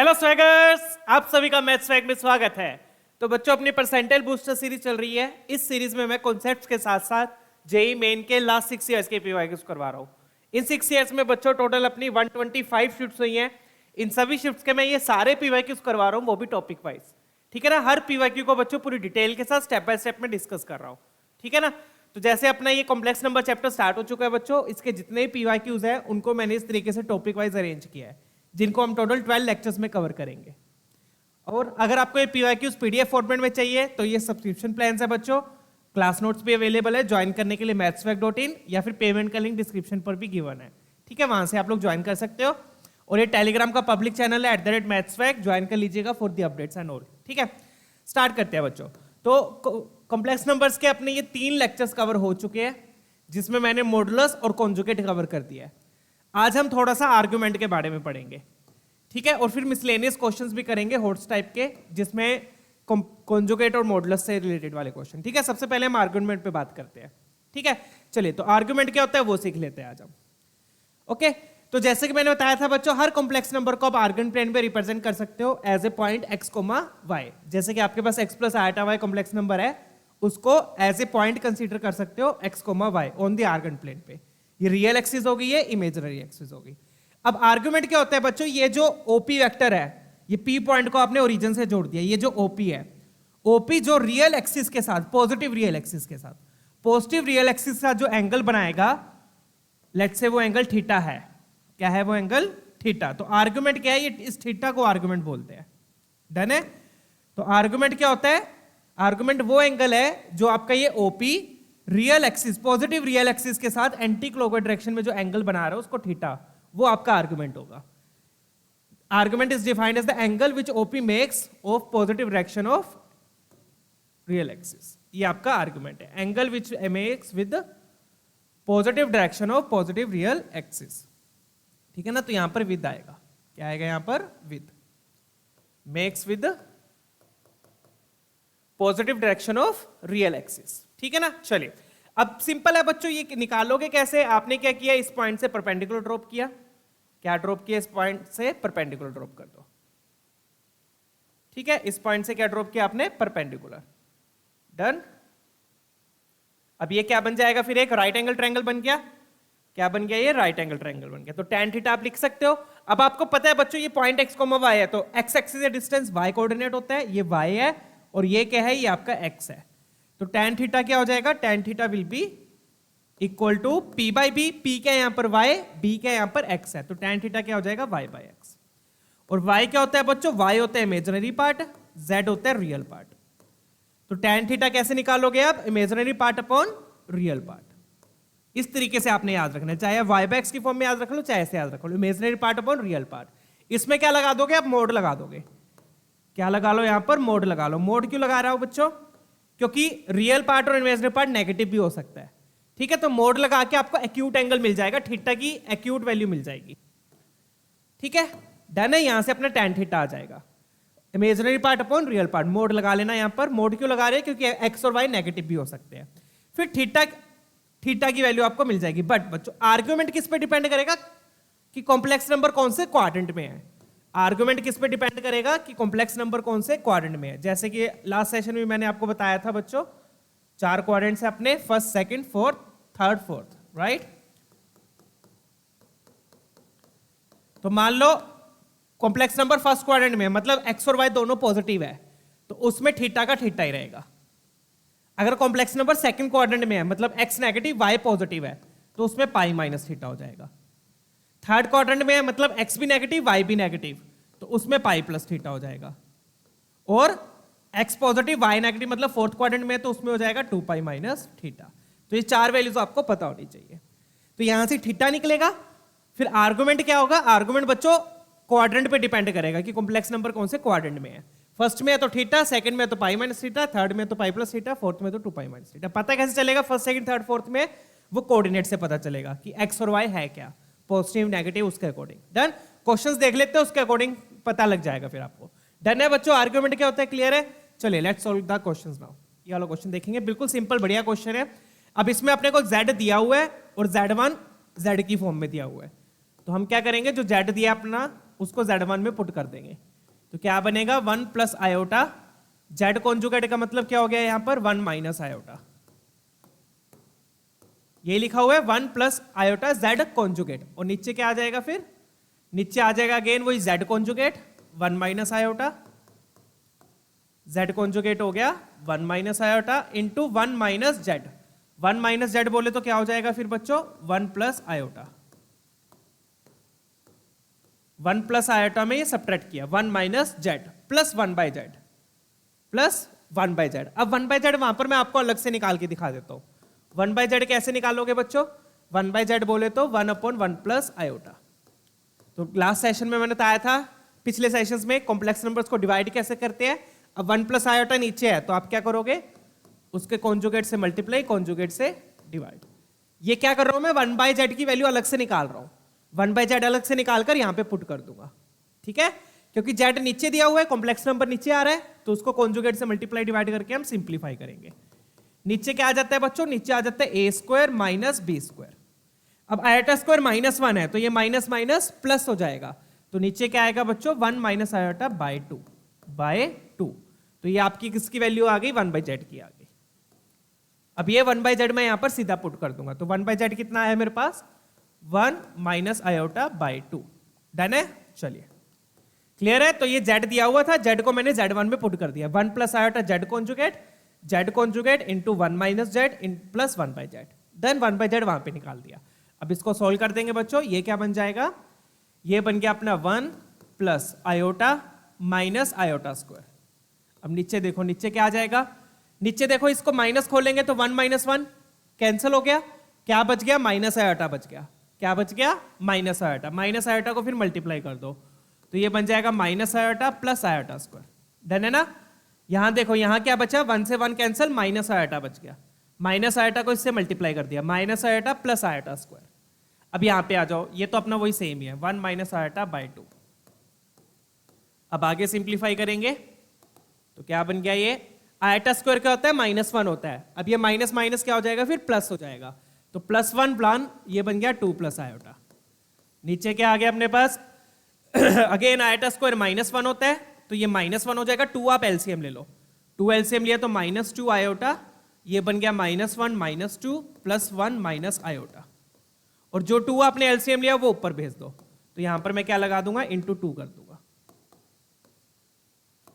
Hello स्वैगर्स, आप सभी का मैथ्स स्वैग में स्वागत है। तो बच्चों, अपनी परसेंटाइल बूस्टर सीरीज चल रही है। इस सीरीज में मैं कॉन्सेप्ट्स के साथ साथ जेई मेन के लास्ट 6 इयर्स के पीवाईक्यूज करवा रहा हूँ। इन 6 इयर्स में बच्चों टोटल अपनी 125 शिफ्ट्स हुई हैं। इन सभी शिफ्ट्स के मैं ये सारे पीवाईक्यूज करवा रहा हूँ, वो भी टॉपिक वाइज। ठीक है ना, हर पीवाईक्यू को बच्चों पूरी डिटेल के साथ स्टेप बाय स्टेप में डिस्कस कर रहा हूँ। ठीक है ना, तो जैसे अपना ये कॉम्प्लेक्स नंबर चैप्टर स्टार्ट हो चुका है बच्चों, इसके जितने भी पीवाईक्यूज हैं उनको मैंने इस तरीके से टॉपिक वाइज अरेंज किया है, जिनको हम टोटल 12 लेक्चर्स में कवर करेंगे। और अगर आपको ये पीवाईक्यूज पीडीएफ फॉर्मेट में चाहिए तो ये सब्सक्रिप्शन प्लान है बच्चों। क्लास नोट्स भी अवेलेबल है ज्वाइन करने के लिए mathswag.in, या फिर पेमेंट का लिंक डिस्क्रिप्शन पर भी गिवन है। ठीक है, वहां से आप लोग ज्वाइन कर सकते हो। और ये टेलीग्राम का पब्लिक चैनल है @mathswag, ज्वाइन कर लीजिएगा for the updates and all. ठीक है, स्टार्ट करते हैं बच्चों। तो कॉम्प्लेक्स नंबर्स के अपने ये 3 लेक्चर्स कवर हो चुके हैं, जिसमें मैंने मॉडुलस और कॉन्जुगेट कवर कर दिया है। आज हम थोड़ा सा आर्गुमेंट के बारे में पढ़ेंगे। ठीक है, और फिर मिसलेनियस क्वेश्चंस भी करेंगे हॉट्स टाइप के, जिसमें कॉन्जुगेट और मॉडुलस से रिलेटेड वाले क्वेश्चन। ठीक है, सबसे पहले हम आर्गुमेंट पे बात करते हैं। ठीक है, चलिए, तो आर्गुमेंट क्या होता है वो सीख लेते हैं आज हम। ओके, तो जैसे कि मैंने बताया था बच्चों, हर कॉम्प्लेक्स नंबर को आप आर्गुमेंट प्लेन पे रिप्रेजेंट कर सकते हो as a point x, y। जैसे कि आपके पास x plus iota y complex number है, उसको एज ए पॉइंट कंसीडर कर सकते हो x, y on the argument plane पे। ये रियल एक्सिस होगी, ये इमेजिनरी एक्सिस होगी। अब आर्गुमेंट क्या होता है बच्चों, ये जो ओपी वेक्टर है, ये पी पॉइंट को आपने ओरिजिन से जोड़ दिया। ये जो ओपी है, ओपी जो रियल एक्सिस के साथ, पॉजिटिव रियल एक्सिस के साथ, पॉजिटिव रियल एक्सिस के साथ जो एंगल बनाएगा, लेट्स से वो एंगल थीटा है। क्या है वो एंगल? थीटा। तो आर्गुमेंट क्या है? ये इस थीटा को आर्गुमेंट बोलते हैं। डन है? तो आर्गुमेंट क्या होता है? आर्गुमेंट वो एंगल है जो आपका ये OP real axis, positive real axis के साथ एंटी क्लॉकवाइज डायरेक्शन में जो एंगल बना रहा है उसको थीटा, वो आपका आर्गुमेंट होगा। Argument is defined as the angle which OP makes of positive direction of real axis. ये आपका आर्गुमेंट है, angle which makes with positive direction of positive real axis. ठीक है ना, तो यहां पर विद आएगा। क्या आएगा यहां पर? With. Makes with positive direction of real axis. ठीक है ना, चलिए, अब सिंपल है बच्चों, ये निकालोगे कैसे? आपने क्या किया, इस पॉइंट से परपेंडिकुलर ड्रॉप किया। क्या ड्रॉप किया? इस पॉइंट से परपेंडिकुलर ड्रॉप कर दो। ठीक है, इस पॉइंट से क्या ड्रॉप किया आपने? परपेंडिकुलर। डन। अब ये क्या बन जाएगा? फिर एक राइट एंगल ट्रायंगल बन गया। क्या बन गया? ये राइट एंगल ट्रायंगल बन गया। तो tan थीटा आप लिख सकते हो। अब आपको पता है बच्चों, ये पॉइंट x, y है, तो x एक्सिस या डिस्टेंस y कोऑर्डिनेट होता है, ये y है, और ये क्या है? ये आपका x है। तो tan थीटा क्या हो जाएगा? tan theta will be equal to p by b. p क्या है यहाँ पर? y, b क्या है यहाँ पर? x है। तो tan थीटा क्या हो जाएगा? y by x। और y क्या होता है बच्चों? y होता है इमेजिनरी पार्ट, z होता है रियल पार्ट। तो tan थीटा कैसे निकालोगे आप? Imaginary part upon real part. इस तरीके से आपने याद रखना है, चाहे y बाई x की फॉर्म में याद रख लो, चाहे ऐसे याद रख लो, imaginary part upon real part. इसमें क्या लगा दोगे आप? मोड लगा दोगे। क्या लगा लो यहां पर? मोड लगा लो। मोड क्यों लगा रहा हूं बच्चों? क्योंकि रियल पार्ट और इमेजिनरी पार्ट नेगेटिव भी हो सकता है। ठीक है, तो मोड लगा के आपको एक्यूट एंगल मिल जाएगा, थीटा की एक्यूट वैल्यू मिल जाएगी। ठीक है, डन है। यहां से अपना tan थीटा आ जाएगा, imaginary part upon real part. Mode लगा लेना यहां पर। मोड क्यों लगा रहे हैं? क्योंकि x और y नेगेटिव भी हो सकते हैं। फिर थीटा की वैल्यू आपको मिल जाएगी। बट बच्चों, आर्गुमेंट किस पे डिपेंड करेगा कि कॉम्प्लेक्स नंबर कौन से क्वाड्रेंट में है? आर्गुमेंट किस पे डिपेंड करेगा कि कॉम्प्लेक्स नंबर कौन से क्वाड्रेंट में है? जैसे कि लास्ट सेशन में मैंने आपको बताया था बच्चों, 4 क्वाड्रेंट्स है अपने, first, second, fourth, third, fourth, right? तो मान लो कॉम्प्लेक्स नंबर फर्स्ट क्वाड्रेंट में है, मतलब x और y दोनों पॉजिटिव है, तो उसमें थीटा का थीटा ही रहेगा। अगर कॉम्प्लेक्स नंबर सेकंड क्वाड्रेंट में है, मतलब x नेगेटिव y पॉजिटिव है, तो उसमें पाई माइनस थीटा हो जाएगा। थर्ड क्वाड्रेंट में है, मतलब x भी नेगेटिव y भी नेगेटिव, तो उसमें पाई प्लस थीटा हो जाएगा। और x पॉजिटिव y नेगेटिव, मतलब फोर्थ क्वाड्रेंट में है, तो उसमें हो जाएगा 2 पाई माइनस थीटा। तो ये 4 वैल्यूज आपको पता होनी चाहिए। तो यहां से थीटा निकलेगा। फिर आर्गुमेंट क्या होगा? आर्गुमेंट बच्चों क्वाड्रेंट पे डिपेंड करेगा कि कॉम्प्लेक्स नंबर कौन से क्वाड्रेंट में है। फर्स्ट में है तो थीटा, सेकंड में तो पाई माइनस थीटा, थर्ड में तो पाई प्लस थीटा, फोर्थ में तो 2 पाई माइनस थीटा। पता कैसे चलेगा? फर्स्ट, सेकंड, थर्ड, फोर्थ में वो कोऑर्डिनेट से पता चलेगा कि x और y है क्या, पॉजिटिव, नेगेटिव, उसके अकॉर्डिंग। डन। क्वेश्चंस देख लेते हैं, उसके अकॉर्डिंग पता लग जाएगा फिर आपको। डन है बच्चों, आर्गुमेंट क्या होता है क्लियर है? चलिए, let's solve the questions now. ये वाला क्वेश्चन देखेंगे, बिल्कुल सिंपल बढ़िया क्वेश्चन है। अब इसमें अपने को z दिया हुआ है और z1 z की फॉर्म में दिया हुआ है। तो हम क्या करेंगे, जो z दिया अपना उसको z1 में पुट कर देंगे। तो क्या बनेगा 1 प्लस आयोटा, जेड कॉन्जुगेट का मतलब क्या हो गया यहां पर 1 माइनस आयोटा, ये लिखा हुआ है 1 प्लस आयोटा जेड कॉन्जुगेट। और नीचे क्या आ जाएगा, फिर नीचे आ जाएगा अगेन वही Z conjugate 1 minus iota, z conjugate हो गया 1 minus iota into 1 minus Z. 1 minus Z बोले तो क्या हो जाएगा फिर बच्चों 1 प्लस आयोटा, 1 प्लस आयोटा में ये सब्ट्रैक्ट किया 1 minus z plus 1 by z plus 1 by z. अब 1 बाय जेड वहां पर मैं आपको अलग से निकाल के दिखा देता हूं। 1 बाय जेड कैसे निकालोगे बच्चों, 1 बाय जेड बोले तो 1 अपॉन 1 प्लस आयोटा। तो लास्ट सेशन में मैंने बताया था, पिछले सेशंस में कॉम्प्लेक्स नंबर्स को डिवाइड कैसे करते हैं। अब 1 प्लस आयोटा नीचे है तो आप क्या करोगे, उसके कॉन्जुगेट से मल्टीप्लाई, कॉन्जुगेट से डिवाइड। ये क्या कर रहा हूं मैं, 1 बाय जेड की वैल्यू अलग से निकाल रहा हूं, 1 बाय जेड अलग से निकालकर यहां पे पुट कर दूंगा, ठीक है। क्योंकि जेड नीचे दिया हुआ है, कॉम्प्लेक्स नंबर नीचे आ रहा है, तो उसको कॉन्जुगेट से मल्टीप्लाई डिवाइड करके हम सिंप्लीफाई करेंगे। नीचे क्या आ जाता है बच्चों, नीचे आ जाता है ए स्क्वायर माइनस बी स्क्वायर। अब आयोटा स्क्वायर -1 है तो ये माइनस माइनस प्लस हो जाएगा, तो नीचे क्या आएगा बच्चों 1 माइनस आयोटा बाय 2। तो ये आपकी किसकी वैल्यू आ गई, 1 बाय जेड की आ गई। अब ये 1 बाय जेड मैं यहां पर सीधा पुट कर दूंगा, तो 1 बाय जेड कितना है मेरे पास 1 माइनस आयोटा बाय 2। डन है, चलिए क्लियर है। तो ये जेड दिया हुआ था, जेड को मैंने z1 में पुट कर दिया, 1 plus iota z conjugate into 1 minus z plus 1 by z, then 1 by z वहां पे निकाल दिया। अब इसको सॉल्व कर देंगे बच्चों, ये क्या बन जाएगा, ये बन गया अपना 1 plus iota minus iota square. अब नीचे देखो, नीचे क्या आ जाएगा, नीचे देखो इसको माइनस खोलेंगे तो 1 माइनस 1 कैंसिल हो गया, क्या बच गया माइनस आयोटा बच गया, क्या बच गया माइनस आयोटा। माइनस आयोटा को फिर मल्टीप्लाई कर दो तो ये बन जाएगा minus iota plus iota square. Done है ना। यहां देखो, यहां क्या बचा, 1 से 1 कैंसिल, माइनस आयोटा बच गया, माइनस आयोटा को इससे मल्टीप्लाई कर दिया, minus iota plus iota square. अब यहां पे आ जाओ, ये तो अपना वही सेम ही है 1 माइनस आयोटा बाय 2। अब आगे सिंप्लीफाई करेंगे तो क्या बन गया, ये आयोटा स्क्वायर क्या होता है -1 होता है। अब ये माइनस माइनस क्या हो जाएगा फिर प्लस हो जाएगा, तो +1 प्लान ये बन गया 2 प्लस आयोटा। नीचे क्या आ गया अपने पास अगेन आयोटा स्क्वायर -1 होता है तो ये -1 हो जाएगा, 2 आप एलसीएम ले लो, 2 एलसीएम लिया तो -2 आयोटा, ये बन गया -1 -2 प्लस 1 माइनस आयोटा। और जो 2 आपने एलसीएम लिया वो ऊपर भेज दो, तो यहां पर मैं क्या लगा दूंगा इंटू 2 कर दूंगा,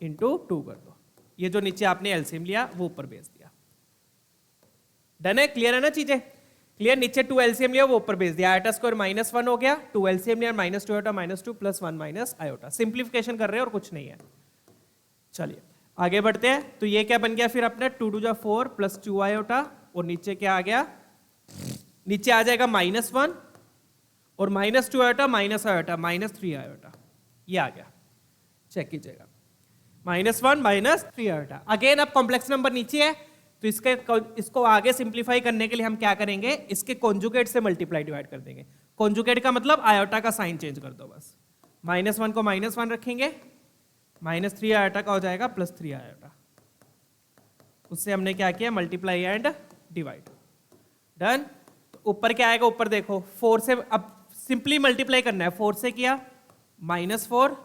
इंटू 2 कर दो। ये जो नीचे आपने एलसीएम लिया वो ऊपर भेज दिया। डन है, क्लियर है ना चीजें, क्लियर। नीचे 2 एलसीएम लिया वो ऊपर भेज दिया, आयोटा स्क्वायर -1 हो गया, 2 एलसीएम लिया -2 iota -2 plus 1 minus iota. Simplification कर रहे हैं और कुछ नहीं है। चलिए आगे बढ़ते हैं। तो ये क्या बन गया फिर अपना 2 2 4 प्लस 2 आयोटा, और नीचे क्या आ गया, नीचे आ जाएगा -1 और -2 आयोटा माइनस आयोटा -3 आयोटा, ये आ गया, चेक कीजिएगा -1 -3 आयोटा। अगेन अब कॉम्प्लेक्स नंबर नीचे है तो इसको आगे सिंप्लीफाई करने के लिए हम क्या करेंगे, इसके कॉन्जुगेट से मल्टीप्लाई डिवाइड कर देंगे। कॉन्जुगेट का मतलब आयोटा का साइन चेंज कर दो बस, -1 को -1 रखेंगे, -3 आयोटा का हो जाएगा +3 आयोटा, उससे हमने क्या किया मल्टीप्लाई एंड डिवाइड। डन। तो ऊपर क्या आएगा, ऊपर देखो 4 से अब सिंपली मल्टीप्लाई करना है, 4 से किया -4,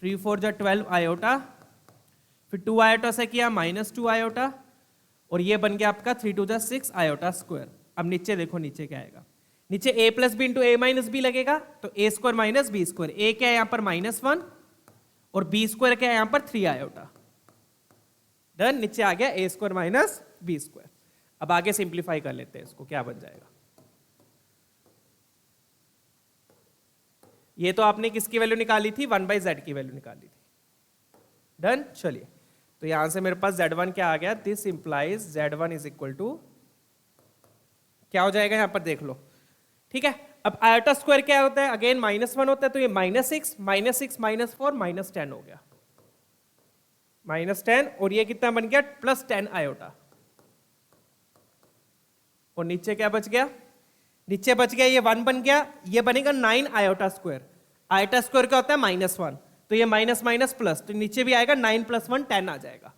3 4 जा 12 आयोटा, फिर 2 आयोटा से किया -2 आयोटा, और ये बन गया आपका 3 2 जा 6 आयोटा स्क्वायर। अब नीचे देखो, नीचे क्या आएगा, नीचे a plus b into a minus b लगेगा, तो a square minus b square, a क्या है यहां पर -1 और b स्क्वायर क्या है यहां पर 3 आयोटा। डन, नीचे आ गया a square minus b square. अब आगे सिंप्लीफाई कर लेते हैं इसको, क्या बन जाएगा। ये तो आपने किसकी वैल्यू निकाली थी, 1 बाई जेड की वैल्यू निकाली थी। डन, चलिए तो यहां से मेरे पास Z1 क्या आ गया, this implies Z1 is equal to क्या हो जाएगा यहां पर देख लो, ठीक है। अब आयोटा स्क्वायर क्या होता है, अगेन -1 होता है, तो ये -6 -4 -10 हो गया, -10, और ये कितना बन गया +10 आयोटा। और नीचे क्या बच गया, नीचे बच गया ये 1 बन गया, ये बनेगा 9 आयोटा स्क्वायर। आयोटा स्क्वायर क्या होता है -1, तो ये माइनस माइनस प्लस, तो नीचे भी आएगा 9 + 1 10 आ जाएगा।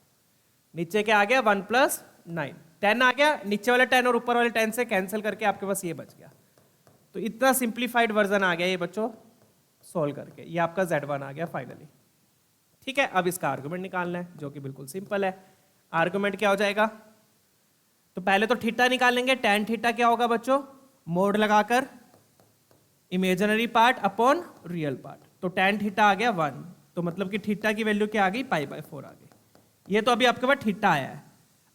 नीचे क्या आ गया 1 + 9 10 आ गया, नीचे वाला 10 और ऊपर वाले 10 से कैंसिल करके आपके पास ये बच गया। तो इतना सिंप्लीफाइड वर्जन आ गया ये बच्चों सॉल्व करके, ये आपका Z1 आ गया फाइनली। ठीक है, अब इसका आर्गुमेंट निकालना है जो कि बिल्कुल सिंपल है। आर्गुमेंट क्या हो जाएगा, तो पहले तो थीटा निकालेंगे। tan थीटा क्या होगा बच्चों, मोड लगाकर imaginary part upon real part, तो tan थीटा आ गया 1, तो मतलब कि थीटा की वैल्यू क्या आ गई, π/4 आ गई। ये तो अभी आपके पास थीटा आया है।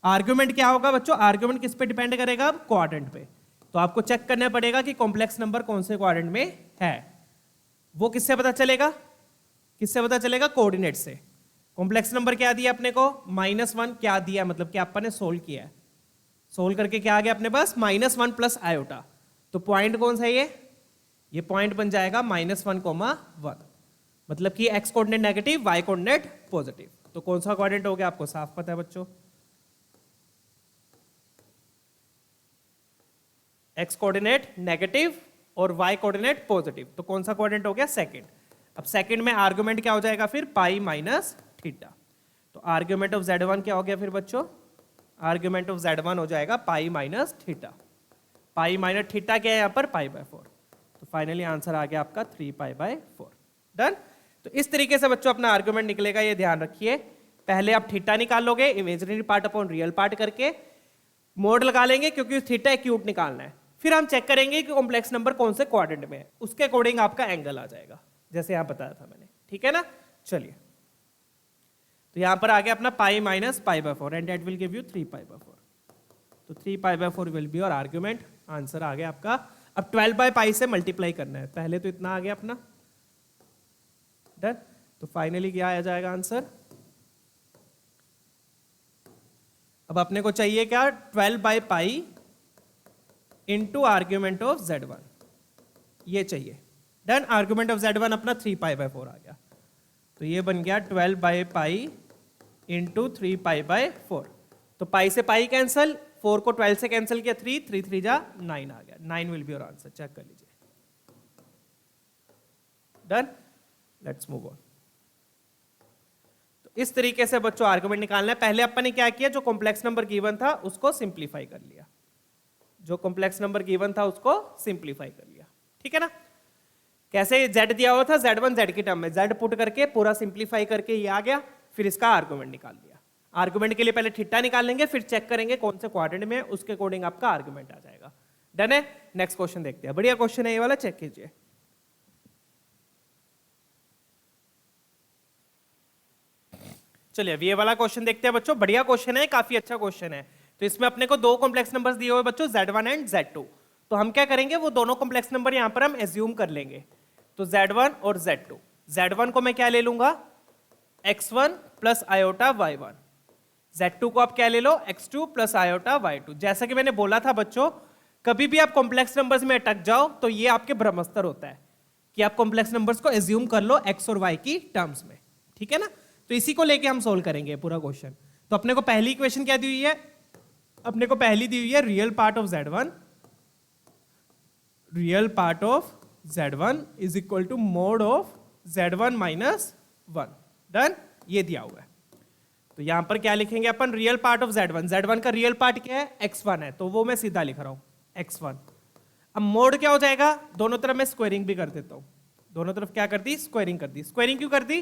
आर्गुमेंट क्या होगा बच्चों, आर्गुमेंट किस पे डिपेंड करेगा, अब क्वाड्रेंट पे। तो आपको चेक करना पड़ेगा कि कॉम्प्लेक्स नंबर कौन से क्वाड्रेंट में है। वो किससे पता चलेगा, किससे पता चलेगा, कोऑर्डिनेट से। कॉम्प्लेक्स नंबर क्या दिया अपने को, -1 क्या दिया, मतलब कि अपन ने सोल्व किया है। सोल्व करके क्या आ गया अपने पास, -1 प्लस आयोटा। तो पॉइंट कौन सा है ये पॉइंट बन जाएगा -1,1, मतलब कि x coordinate negative, y coordinate positive. तो कौन सा कोऑर्डिनेट हो गया आपको साफ पता है बच्चों, x कोऑर्डिनेट नेगेटिव और y कोऑर्डिनेट पॉजिटिव। तो कौन सा कोऑर्डिनेट हो गया, सेकंड। अब सेकंड में आर्गुमेंट क्या हो जाएगा फिर, पाई माइनस थीटा। तो आर्गुमेंट ऑफ z1 क्या हो गया फिर बच्चों, आर्गुमेंट ऑफ z1 हो जाएगा pi minus theta. Pi minus theta क्या है यहाँ पर, π/4। तो फाइनली आंसर आ गया आपका 3π/4। डन। तो इस तरीके से बच्चों अपना आर्गुमेंट निकलेगा, ये ध्यान रखिए। पहले आप थीटा निकाल लोगे imaginary part upon real part करके, मोड लगा लेंगे क्योंकि थीटा एक्यूट निकालना है। फिर हम चेक करेंगे कि कॉम्प्लेक्स नंबर कौन से क्वाड्रेंट में है, उसके अकॉर्डिंग आपका एंगल आ जाएगा, जैसे यहां बताया था मैंने। ठीक है ना, चलिए। तो यहां पर आ गया अपना pi minus π/4 and that will give you 3π/4। तो 3π/4 will be your argument. Answer आ गया आपका। अब 12/π से मल्टीप्लाई करना है, पहले तो इतना आ गया अपना। डन। तो फाइनली क्या आ जाएगा आंसर, अब अपने को चाहिए क्या, 12/π इंटू आर्ग्यूमेंट ऑफ z1, ये चाहिए। डन। आर्ग्यूमेंट ऑफ z1 अपना 3π/4 आ गया, तो ये बन गया 12/π इंटू 3π/4। तो पाई से पाई कैंसिल, 4 को 12 से कैंसिल किया, 3 3 3 जा 9 आ गया। 9 will be your answer, check कर लीजिए। डन। Let's move on. तो इस तरीके से बच्चों आर्गुमेंट निकालना है। पहले अपन ने क्या किया, जो कॉम्प्लेक्स नंबर गिवन था उसको सिंप्लीफाई कर लिया, जो कॉम्प्लेक्स नंबर गिवन था उसको सिंप्लीफाई कर लिया। ठीक है ना, कैसे, z दिया हुआ था, z1 z की टर्म में, z पुट करके पूरा सिंप्लीफाई करके ये आ गया। फिर इसका आर्गुमेंट निकाल दिया। आर्गुमेंट के लिए पहले थीटा निकाल लेंगे, फिर चेक करेंगे कौन से क्वाड्रेंट में है, उसके अकॉर्डिंग आपका आर्गुमेंट आ जाएगा। डन है। नेक्स्ट क्वेश्चन देखते हैं, बढ़िया क्वेश्चन है ये वाला, चेक कीजिए। चलिए अब ये वाला क्वेश्चन देखते हैं बच्चों। बढ़िया क्वेश्चन है, काफी अच्छा क्वेश्चन है। तो इसमें अपने को दो कॉम्प्लेक्स नंबर्स दिए हुए बच्चों, z1 एंड z2। तो हम क्या करेंगे, वो दोनों कॉम्प्लेक्स नंबर यहां पर हम एज्यूम कर लेंगे। तो z1 और z2, z1 को मैं क्या ले लूंगा, x1 plus iota y1, z2 को आप क्या ले लो, x2 प्लस आयोटा y2। जैसा कि मैंने बोला था बच्चों, कभी भी आप कॉम्प्लेक्स नंबर्स में अटक जाओ तो ये आपके ब्रह्मस्त्र होता है कि आप कॉम्प्लेक्स नंबर्स को एज्यूम कर लो x और y की टर्म्स में। ठीक है ना, तो इसी को लेके हम सोल्व करेंगे पूरा क्वेश्चन। तो अपने को पहली इक्वेशन क्या दी हुई है, अपने को पहली दी हुई है real part of z1, real part of z1 is equal to mod of z1 minus 1। Done. ये दिया हुआ है। तो यहां पर क्या लिखेंगे अपन, real part of z1, z1 का रियल पार्ट क्या है, x1 है, तो वो मैं सीधा लिख रहा हूं x1। अब मोड क्या हो जाएगा, दोनों तरफ मैं स्क्वायरिंग भी कर देता हूं, दोनों तरफ क्या कर दी, स्क्वायरिंग कर दी। स्क्वायरिंग क्यों कर दी,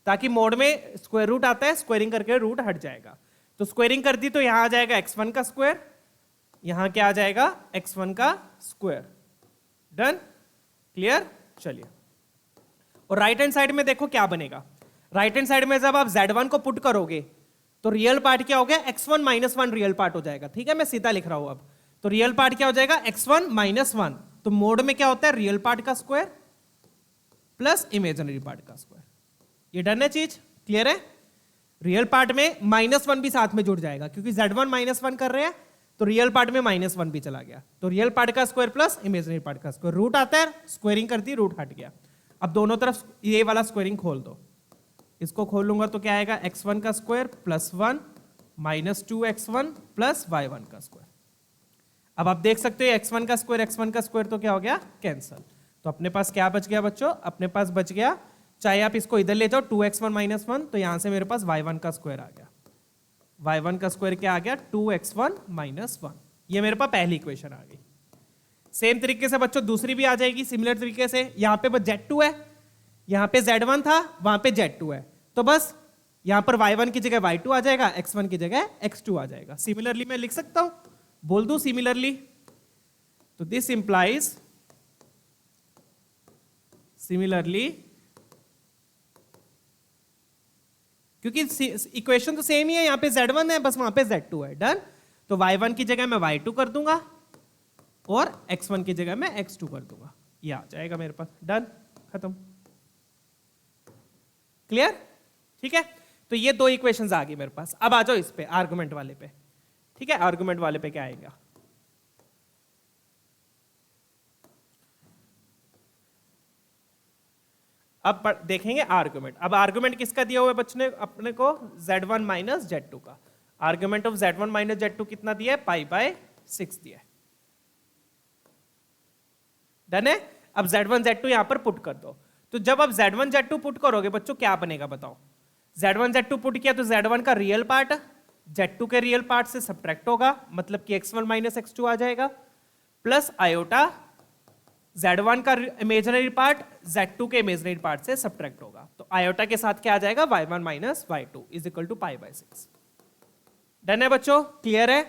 ताकि मोड में स्क्वायर रूट आता है, स्क्वायरिंग करके रूट हट जाएगा। तो स्क्वायरिंग कर दी, तो यहां आ जाएगा x1 का स्क्वायर, यहां क्या आ जाएगा, x1 का स्क्वायर। डन। क्लियर। चलिए, और राइट हैंड साइड में देखो क्या बनेगा। राइट हैंड साइड में जब आप z1 को पुट करोगे तो रियल पार्ट क्या हो गया, x1 माइनस 1 रियल पार्ट हो जाएगा। ठीक है, मैं सीधा लिख रहा हूं अब। तो रियल पार्ट क्या हो जाएगा, x1 माइनस 1। तो मोड में क्या होता है, रियल पार्ट का स्क्वायर प्लस इमेजिनरी पार्ट का स्क्वायर। ये डन है चीज, क्लियर है। रियल पार्ट में -1 भी साथ में जुड़ जाएगा, क्योंकि z1 -1 कर रहे हैं, तो रियल पार्ट में -1 भी चला गया। तो रियल पार्ट का स्क्वायर प्लस इमेजिनरी पार्ट का स्क्वायर, रूट आता है, स्क्वायरिंग कर दी, रूट हट गया। अब दोनों तरफ ये वाला स्क्वायरिंग खोल दो, इसको खोल लूंगा तो क्या आएगा, x1 का square plus 1 minus 2x1 plus y1 का स्क्वायर। अब आप देख सकते हो x1 का स्क्वायर तो क्या हो गया, कैंसल। तो अपने पास क्या बच गया बच्चों, अपने पास बच गया, चाहे आप इसको इधर ले जाओ 2x1 माइनस 1, तो यहां से मेरे पास y1 का स्क्वायर आ गया। y1 का स्क्वायर क्या आ गया, 2x1 माइनस 1। ये मेरे पास पहली इक्वेशन आ गई। सेम तरीके से बच्चों दूसरी भी आ जाएगी सिमिलर तरीके से। यहां पे बस z2 है, यहां पे z1 था, वहां पे z2 है, तो बस यहां पर y1 की जगह y2 आ जाएगा, x1 की जगह x2 आ जाएगा। सिमिलरली मैं लिख सकता हूं, बोल दूं सिमिलरली, तो दिस इंप्लाइज सिमिलरली, क्योंकि इक्वेशन तो सेम ही है, यहां पे z1 है, बस वहां पे z2 है। डन। तो y1 की जगह मैं y2 कर दूंगा और x1 की जगह मैं x2 कर दूंगा, ये आ जाएगा मेरे पास। डन, खत्म। क्लियर? ठीक है, तो ये दो इक्वेशंस आ गई मेरे पास। अब आ जाओ इस पे, आर्गुमेंट वाले पे। ठीक है, आर्गुमेंट वाले पे क्या आएगा? अब देखेंगे आर्गुमेंट। अब आर्गुमेंट किसका दिया हुआ है बच्चों ने अपने को? z1 माइनस z2 का। Argument of z1 minus z2 कितना दिया है? π/6 दिया है। डन है। अब z1 z2 यहां पर पुट कर दो। तो जब आप z1 z2 पुट करोगे बच्चों क्या बनेगा बताओ? z1 z2 पुट किया तो z1 का रियल पार्ट z2 के रियल पार्ट से सब्ट्रैक्ट होगा, मतलब कि x1 माइनस x2 आ जाएगा, प्लस आयोटा z1 का इमेजिनरी पार्ट z2 के इमेजिनरी पार्ट से सब्ट्रैक्ट होगा। तो आयोटा के साथ क्या आ जाएगा? y1 minus y2 is equal to π/6। Done है बच्चों? क्लियर है?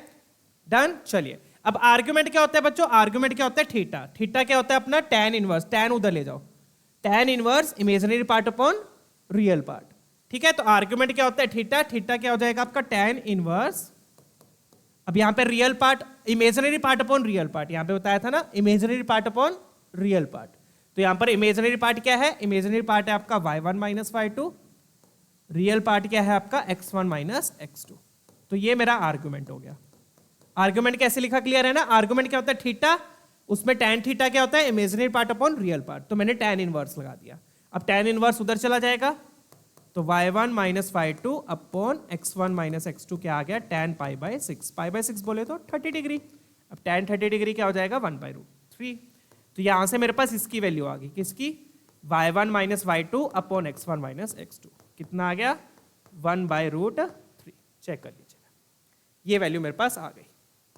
डन। चलिए, अब आर्गुमेंट क्या होता है बच्चों? आर्गुमेंट क्या होता है? थीटा। थीटा क्या होता है अपना? tan inverse. tan उधर ले जाओ, tan inverse imaginary part upon real part. ठीक है, तो आर्गुमेंट क्या होता है? थीटा। थीटा क्या हो जाएगा आपका? tan इनवर्स, अब यहां पे real part imaginary part upon real part, यहां पे बताया था ना, imaginary part upon real part. तो यहां पर इमेजिनरी पार्ट क्या है? इमेजिनरी पार्ट है आपका y1 minus y2, real part क्या है आपका? x1 minus x2। तो ये मेरा आर्गुमेंट हो गया। आर्गुमेंट कैसे लिखा? क्लियर है ना? आर्गुमेंट क्या होता है? थीटा, उसमें tan थीटा क्या होता है? Imaginary part upon real part. तो मैंने tan इनवर्स लगा दिया। अब tan इनवर्स उधर चला जाएगा, तो y1 minus y2 upon x1 minus x2 क्या आ गया? tan π/6। π/6 बोले तो 30 डिग्री। अब tan 30 डिग्री क्या हो जाएगा? 1/√3। तो यहां से मेरे पास इसकी वैल्यू आ गई, किसकी? y1 minus y2 upon x1 minus x2 कितना आ गया? 1/√3। चेक कर लीजिएगा, ये वैल्यू मेरे पास आ गई।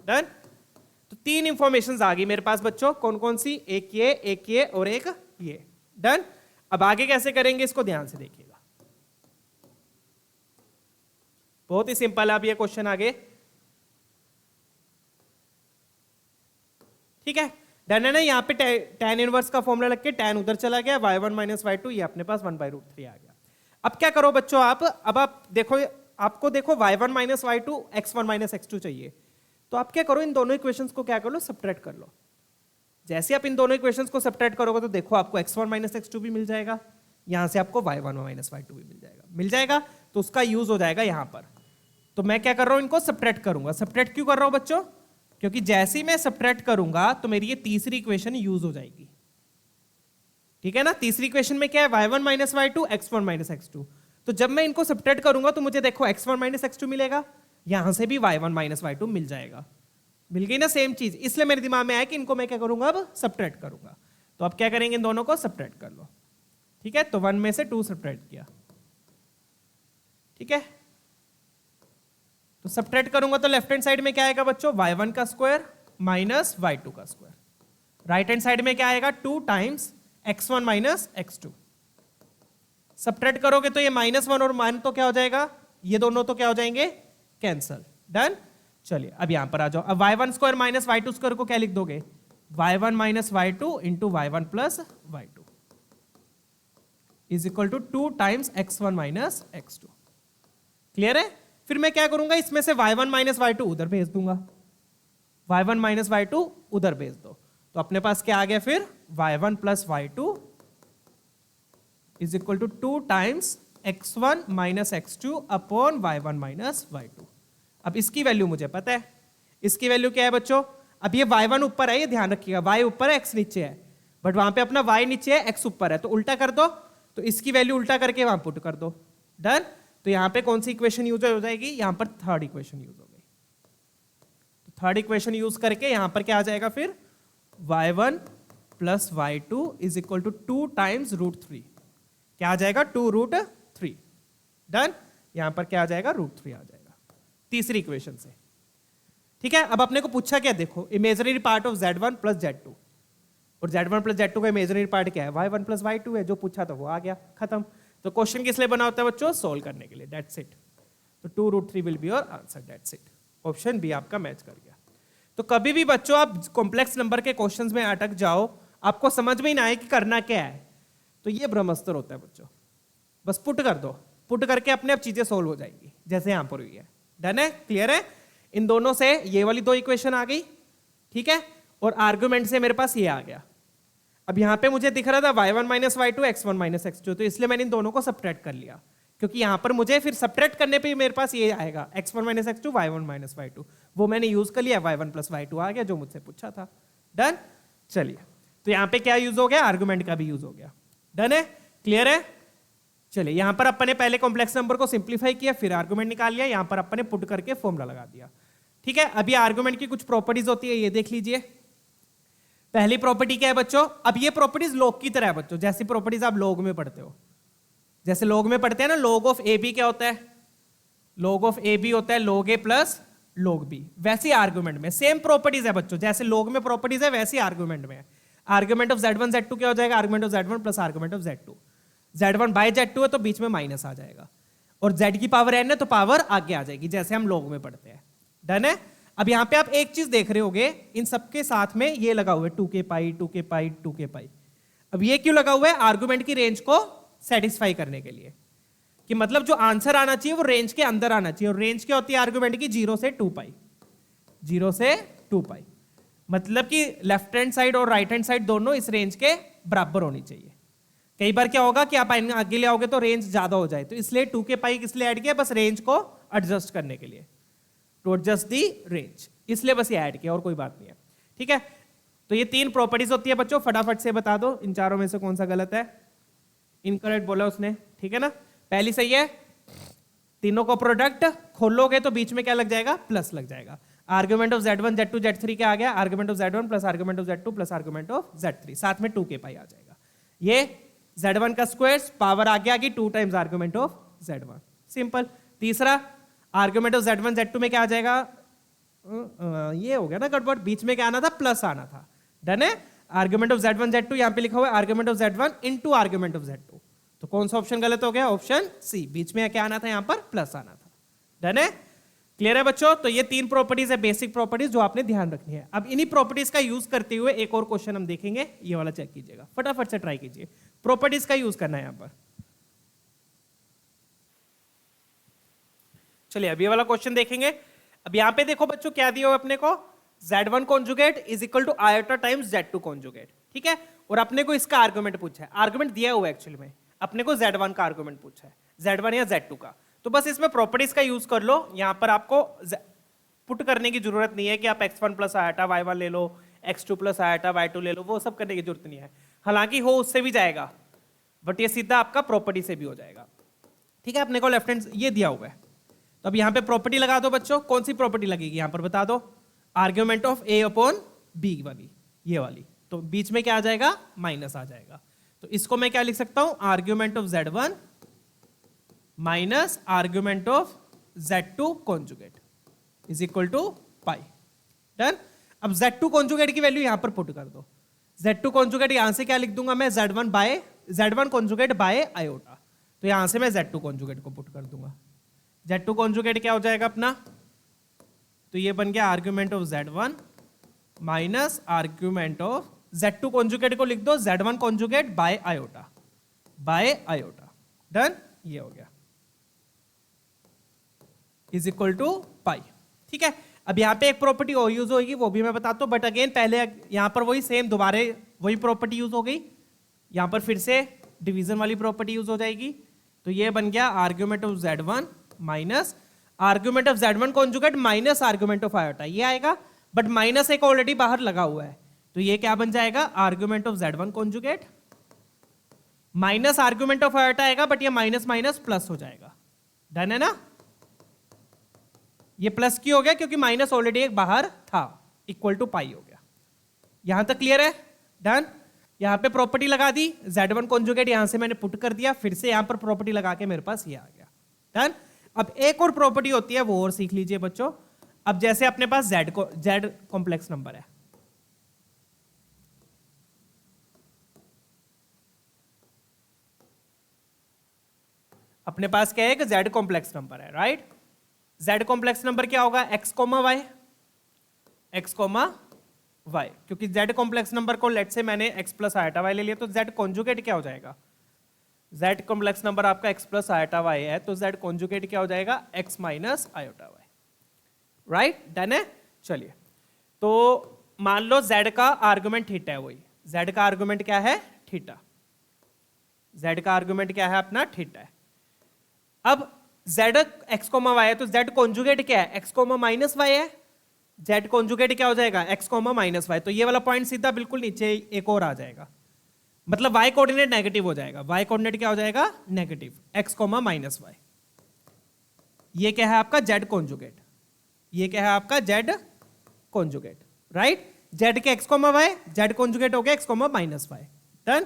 डन। तो तीन इंफॉर्मेशन आ गई मेरे पास बच्चों। कौन कौन सी? एक ये और एक ये। डन। अब आगे कैसे करेंगे इसको ध्यान से देखिएगा, बहुत ही सिंपल है। अब ये क्वेश्चन आगे, ठीक है, डन है ना? यहाँ पे tan इनवर्स का फॉर्मूला लग के tan उधर चला गया, y1 माइनस y2 ये अपने पास 1/√3 आ गया। अब क्या करो बच्चों आप, अब आप देखो, आपको देखो y1 minus y2 x1 minus x2 चाहिए, तो आप क्या करो, इन दोनों इक्वेशंस को क्या कर लो? सब्ट्रैक्ट कर लो। जैसे आप इन दोनों इक्वेशंस को सब्ट्रैक्ट करोगे तो देखो आपको x1 माइनस x2 भी मिल जाएगा, यहां से आपको y1 माइनस y2 भी मिल जाएगा, तो उसका यूज हो जाएगा यहां पर। तो मैं क्या कर रहा हूं? इनको सब्ट्रैक्ट करूंगा। सब्ट्रैक्ट क्यों कर रहा हूं बच्चों? क्योंकि जैसे ही मैं सब्ट्रैक्ट करूंगा तो मेरी ये तीसरी इक्वेशन यूज हो जाएगी। ठीक है ना? तीसरी इक्वेशन में क्या है? y1 minus y2 x1 minus x2। तो जब मैं इनको सब्ट्रैक्ट करूंगा तो मुझे देखो x1 माइनस x2 मिलेगा, यहां से भी y1 माइनस y2 मिल जाएगा। मिल गई ना सेम चीज? इसलिए मेरे दिमाग में आया कि इनको मैं क्या करूंगा? अब सब्ट्रैक्ट करूंगा। तो अब क्या करेंगे? इन दोनों को सब्ट्रैक्ट कर लो। ठीक है, तो 1 में से 2 सब्ट्रैक्ट किया। ठीक है, तो सब्ट्रैक्ट करूंगा तो लेफ्ट हैंड साइड में क्या आएगा बच्चों? y1 का स्क्वायर माइनस y2 का स्क्वायर। राइट हैंड साइड में क्या आएगा? 2 times x1 minus x2। Subtract करोगे तो ये -1 और मान तो क्या हो जाएगा? ये दोनों तो क्या हो जाएंगे? कैंसल। डन। चलिए अब यहां पर आ जाओ। अब y1 square minus y2 square को क्या लिख दोगे? y1 minus y2 into y1 plus y2 is equal to 2 times x1 minus x2। Clear है? फिर मैं क्या करूंगा? इसमें से y1 माइनस y2 उधर भेज दूंगा, y1 माइनस y2 उधर भेज दो, तो अपने पास क्या आ गया फिर? y1 plus y2 is equal to 2 times x1 minus x2 upon y1 minus y2। अब इसकी वैल्यू मुझे पता है। इसकी वैल्यू क्या है बच्चों? अब ये y1 ऊपर है, ये ध्यान रखिएगा, y ऊपर है, x नीचे है, बट वहां पे अपना y नीचे है, x ऊपर है, तो उल्टा कर दो, तो इसकी वैल्यू उल्टा करके वहां पुट कर दो। डन। तो यहां पे कौन सी इक्वेशन यूज हो जाएगी? यहां पर थर्ड इक्वेशन यूज हो गई। तो थर्ड इक्वेशन यूज करके यहां पर क्या आ जाएगा फिर? y1 plus y2 is equal to 2 times √3। क्या आ जाएगा? 2√3। डन। यहां पर क्या आ जाएगा? √3 आ जाएगा तीसरी इक्वेशन से। ठीक है, अब अपने को पूछा क्या? देखो, imaginary part of z1 plus z2, और z1 प्लस z2 का इमेजिनरी पार्ट क्या है? y1 प्लस y2 है, जो पूछा था वो आ गया, खत्म। तो क्वेश्चन किस लिए बना होता है बच्चों? सोल्व करने के लिए, दैट्स इट। तो 2√3 will be your answer, that's it. Option B आपका मैच कर गया। तो कभी भी बच्चों आप कॉम्प्लेक्स नंबर के क्वेश्चंस में अटक जाओ, आपको समझ में ही ना आए कि करना क्या है, तो ये ब्रह्मास्त्र होता है बच्चों। बस पुट कर दो, पुट करके अपने आप चीजें सोल्व हो जाएंगी, जैसे यहां पर हुई है। डन है? क्लियर है? इन दोनों से ये वाली दो इक्वेशन आ गई, ठीक है, और आर्गुमेंट से मेरे पास ये आ गया। अब यहां पे मुझे दिख रहा था y1 minus y2 x1 minus x2, तो इसलिए मैंने इन दोनों को सब्ट्रैक्ट कर लिया, क्योंकि यहां पर मुझे फिर सब्ट्रैक्ट करने पे मेरे पास ये आएगा x1 minus x2 y1 minus y2, वो मैंने यूज कर लिया, y1 प्लस y2 आ गया जो मुझसे पूछा था। डन? चलिए, तो यहां पे क्या यूज हो गया? आर्गुमेंट का भी यूज हो गया। डन है? क्लियर है? चलिए, यहां पर अपन ने पहले कॉम्प्लेक्स नंबर को सिंप्लीफाई किया, फिर आर्गुमेंट निकाल लिया, यहां पर अपन ने पुट करके फॉर्मूला लगा दिया। ठीक है, अभी आर्गुमेंट की कुछ प्रॉपर्टीज होती है, ये देख लीजिए। पहली प्रॉपर्टी क्या है बच्चों? अब ये प्रॉपर्टीज लॉग की तरह है बच्चों, जैसी प्रॉपर्टीज आप लॉग में पढ़ते हो। जैसे लॉग में पढ़ते हैं ना, लॉग ऑफ ए बी क्या होता है? लॉग ऑफ ए बी होता है log a plus log b। वैसी आर्गुमेंट में सेम प्रॉपर्टीज है बच्चों, जैसे लॉग में प्रॉपर्टीज है वैसी आर्गुमेंट में। आर्गुमेंट ऑफ z1 z2 क्या हो जाएगा? Argument of z1 plus argument of z2। z1 by z2 है तो बीच में माइनस आ जाएगा, और z की पावर n है तो पावर आगे आ जाएगी, जैसे हम लॉग में पढ़ते हैं। डन है? अब यहां पे आप एक चीज देख रहे होगे, इन सबके साथ में ये लगा हुआ है 2k पाई 2k पाई 2k पाई। अब ये क्यों लगा हुआ है? आर्गुमेंट की रेंज को सेटिस्फाई करने के लिए, कि मतलब जो आंसर आना चाहिए वो रेंज के अंदर आना चाहिए, और रेंज क्या होती है आर्गुमेंट की? 0 से 2 पाई, 0 से 2 पाई। मतलब कि लेफ्ट हैंड साइड और राइट हैंड साइड दोनों इस रेंज के बराबर होनी चाहिए। कई बार क्या होगा कि आप आगे ले आओगे तो रेंज ज्यादा हो जाए, तो इसलिए 2k पाई किस लिए ऐड किया? बस रेंज को एडजस्ट करने के लिए, टू एडजस्ट दी रेंज, इसलिए बस ये ऐड किया, और कोई बात नहीं है। ठीक है, तो ये तीन प्रॉपर्टीज होती है बच्चों, फटाफट से बता दो इन चारों में से कौन सा गलत है। इनकरेक्ट बोला उसने, ठीक है ना? पहली सही है, तीनों को प्रोडक्ट खोलोगे तो बीच में क्या लग जाएगा? प्लस लग जाएगा। Argument of z1 z2 z3 क्या आ गया? Argument of z1 plus argument of z2 plus argument of z3, साथ में 2k पाई आ जाएगा। ये z1 का स्क्वायर पावर आगे आ गई 2 times argument of z1, simple. तीसरा आर्गुमेंट ऑफ z1 z2 में क्या आ जाएगा? ये हो गया ना गड़बड़, बीच में क्या आना था? प्लस आना था। डन है? आर्गुमेंट ऑफ z1 z2 यहां पे लिखा हुआ है argument of z1 into argument of z2, तो कौन सा ऑप्शन गलत हो गया? ऑप्शन सी, बीच में क्या आना था? यहां पर प्लस आना था। डन है? क्लियर है बच्चों? तो ये तीन प्रॉपर्टीज है, बेसिक प्रॉपर्टीज, जो आपने ध्यान रखनी है। अब इन्हीं प्रॉपर्टीज का यूज करते हुए एक और क्वेश्चन हम देखेंगे, ये वाला चेक कीजिएगा, फटाफट से ट्राई कीजिए, प्रॉपर्टीज का यूज करना है यहां पर। चलिए, अब ये वाला क्वेश्चन देखेंगे। अब यहां पे देखो बच्चों क्या दिया हुआ अपने को? z1 conjugate is equal to iota times z2 conjugate, ठीक है, और अपने को इसका आर्गुमेंट पूछा है, आर्गुमेंट दिया हुआ है एक्चुअली में, अपने को z1 का आर्गुमेंट पूछा है, z1 या z2 का। तो बस इसमें प्रॉपर्टीज का यूज कर लो, यहां पर आपको पुट करने की जरूरत नहीं है कि आप x1 प्लस आयोटा y1 ले लो, x2 प्लस आयोटा y2 ले लो, वो सब करने की जरूरत नहीं है। हालांकि हो उससे भी जाएगा, बट ये सीधा आपका प्रॉपर्टी से भी हो जाएगा। ठीक है, अपने को लेफ्ट हैंड ये दिया हुआ है, तो अब यहां पे प्रॉपर्टी लगा दो बच्चों। कौन सी प्रॉपर्टी लगेगी यहां पर बता दो? Argument of a upon b वाली, ये वाली, तो बीच में क्या आ जाएगा? माइनस आ जाएगा। तो इसको मैं क्या लिख सकता हूं? Argument of z1 minus argument of z2 conjugate is equal to pi. Done? अब z2 कॉन्जुगेट की वैल्यू यहां पर पुट कर दो। z2 कॉन्जुगेट यहां से क्या लिख दूंगा मैं? z1 कॉन्जुगेट बाय आयोटा, तो यहां से मैं z2 कॉन्जुगेट को पुट कर दूंगा। z2 कॉन्जुगेट क्या हो जाएगा अपना? तो ये बन गया argument of z1 minus argument of z2 conjugate को लिख दो z1 conjugate bye iota, done? ये हो गया इज इक्वल टू पाई। ठीक है, अब यहां पे एक प्रॉपर्टी और यूज होगी, वो भी मैं बताता हूं, बट अगेन पहले यहां पर वही सेम दोबारा वही प्रॉपर्टी यूज हो गई, यहां पर फिर से डिवीजन वाली प्रॉपर्टी यूज हो जाएगी। तो ये बन गया argument of z1 minus argument of z1 conjugate minus argument of iota, ये आएगा, बट माइनस एक ऑलरेडी बाहर लगा हुआ है, तो ये क्या बन जाएगा? Argument of z1 conjugate minus argument of iota आएगा, बट ये माइनस माइनस प्लस हो जाएगा। डन है ना? ये प्लस क्यों हो गया? क्योंकि माइनस ऑलरेडी एक बाहर था, इक्वल टू पाई हो गया। यहां तक क्लियर है? डन? यहां पे प्रॉपर्टी लगा दी, z1 कॉन्जुगेट यहां से मैंने पुट कर दिया, फिर से यहां पर प्रॉपर्टी लगा के मेरे पास ये आ गया। डन? अब एक और प्रॉपर्टी होती है, वो और सीख लीजिए बच्चों। अब जैसे अपने पास z कॉम्प्लेक्स नंबर है, अपने पास क्या है कि z कॉम्प्लेक्स नंबर है, राइट। z कॉम्प्लेक्स नंबर क्या होगा, x comma y, x comma y, क्योंकि z कॉम्प्लेक्स नंबर को लेट से मैंने x प्लस आयटा y ले लिया, तो z कॉन्जुगेट क्या हो जाएगा, z कॉम्प्लेक्स नंबर आपका x प्लस आयटा y है, तो z कॉन्जुगेट क्या हो जाएगा, x minus iota y, right, done है। चलिए, तो मान लो z का आर्गुमेंट थीटा है, वही z का आर्गुमेंट क्या है, थीटा, z का आर्गुमेंट क्या है अपना, थीटा है। अब z x कोमा y है, तो z कॉन्जुगेट क्या है, x कोमा माइनस y है, z कॉन्जुगेट क्या हो जाएगा, x कोमा माइनस y, तो ये वाला पॉइंट सीधा बिल्कुल नीचे एक और आ जाएगा, मतलब y कोऑर्डिनेट नेगेटिव हो जाएगा, y कोऑर्डिनेट क्या हो जाएगा, negative, x comma minus y, ये क्या है आपका z कॉन्जुगेट, ये क्या है आपका z कॉन्जुगेट, राइट। z के x comma y, z conjugate हो गया x comma minus y, done.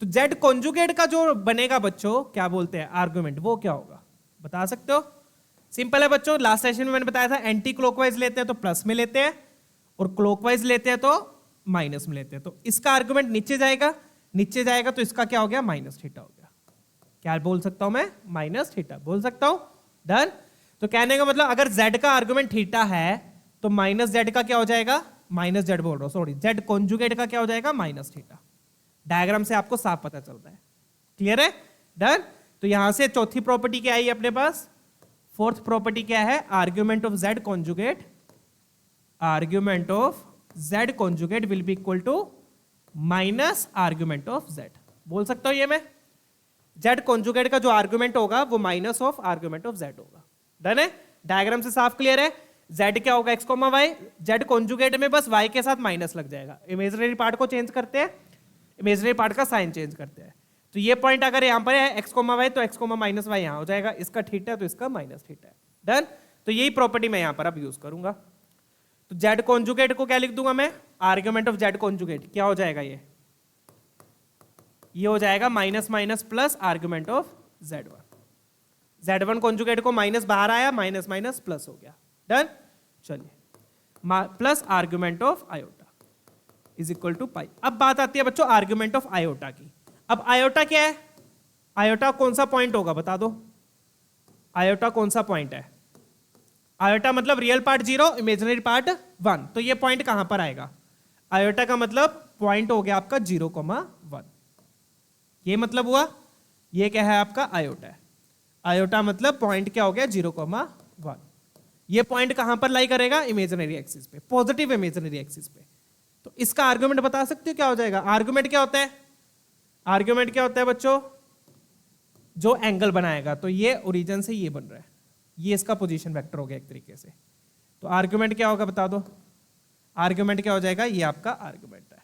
तो z कॉन्जुगेट का जो बनेगा बच्चों, क्या बोलते हैं आर्गुमेंट, वो क्या होगा बता सकते हो, सिंपल है बच्चों, लास्ट सेशन में मैंने बताया था एंटी क्लॉकवाइज लेते हैं तो प्लस में लेते हैं, और क्लॉकवाइज लेते हैं तो माइनस में लेते हैं, तो इसका आर्गुमेंट नीचे जाएगा, नीचे जाएगा तो इसका क्या हो गया, माइनस थीटा हो गया, क्या बोल सकता हूं मैं, माइनस थीटा बोल सकता हूं, डन। तो कहने का मतलब अगर z का आर्गुमेंट थीटा है तो माइनस z का क्या हो जाएगा, माइनस z बोल रहा हूं सॉरी, z कॉन्जुगेट का क्या हो जाएगा, माइनस थीटा, डायग्राम से आपको साफ पता चलता है, क्लियर है, डन। तो यहां से चौथी प्रॉपर्टी क्या आई अपने पास, फोर्थ प्रॉपर्टी क्या है, argument of z conjugate, argument of z conjugate will be equal to minus argument of z, बोल सकता हूं ये मैं, z कॉन्जुगेट का जो आर्ग्यूमेंट होगा वो minus of argument of z होगा, डन है, डायग्राम से साफ क्लियर है। z क्या होगा, x comma y, z conjugate में बस y के साथ माइनस लग जाएगा, इमेजिनरी पार्ट को चेंज करते हैं, इमेजिनरी पार्ट का साइन चेंज करते हैं, तो ये पॉइंट अगर यहां पर है x कोमा y, तो x कोमा माइनस y यहां हो जाएगा, इसका थीटा तो इसका माइनस थीटा है, डन। तो यही प्रॉपर्टी मैं यहां पर अब यूज करूंगा, तो z कॉन्जुगेट को क्या लिख दूंगा मैं, आर्ग्यूमेंट ऑफ z कॉन्जुगेट क्या हो जाएगा, ये हो जाएगा minus minus plus argument of z1, z1 conjugate को माइनस बाहर आया, माइनस माइनस प्लस हो गया, डन। चलिए, plus argument of iota is equal to pi. अब बात आती है बच्चों आर्ग्यूमेंट ऑफ आयोटा की। अब आयोटा क्या है, आयोटा कौन सा पॉइंट होगा बता दो, आयोटा कौन सा पॉइंट है, आयोटा मतलब रियल पार्ट 0, इमेजिनरी पार्ट 1, तो ये पॉइंट कहां पर आएगा, आयोटा का मतलब पॉइंट हो गया आपका 0,1, ये मतलब हुआ, ये क्या है आपका आयोटा है, आयोटा मतलब पॉइंट क्या हो गया 0,1, ये पॉइंट कहां पर लाई करेगा, इमेजिनरी एक्सिस पे, पॉजिटिव इमेजिनरी एक्सिस पे, तो इसका आर्गुमेंट बता सकते हो क्या हो जाएगा, आर्गुमेंट क्या होता है, आर्गुमेंट क्या होता है बच्चों, जो एंगल बनाएगा, तो ये ओरिजिन से ये बन रहा है, ये इसका पोजीशन वेक्टर हो गया एक तरीके से, तो आर्गुमेंट क्या होगा बता दो, आर्गुमेंट क्या हो जाएगा, ये आपका आर्गुमेंट है,